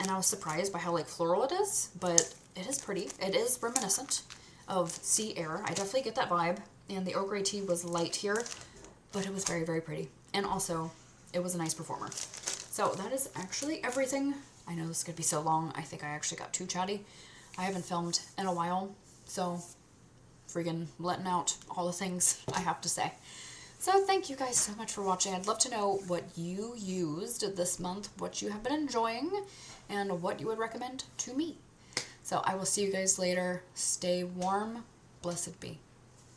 And I was surprised by how, like, floral it is. But it is pretty. It is reminiscent of sea air. I definitely get that vibe. And the Earl Grey Tea was light here. But it was very, very pretty. And also, it was a nice performer. So that is actually everything. I know this is going to be so long. I think I actually got too chatty. I haven't filmed in a while. So freaking letting out all the things I have to say. So thank you guys so much for watching. I'd love to know what you used this month, what you have been enjoying, and what you would recommend to me. So I will see you guys later. Stay warm. Blessed be.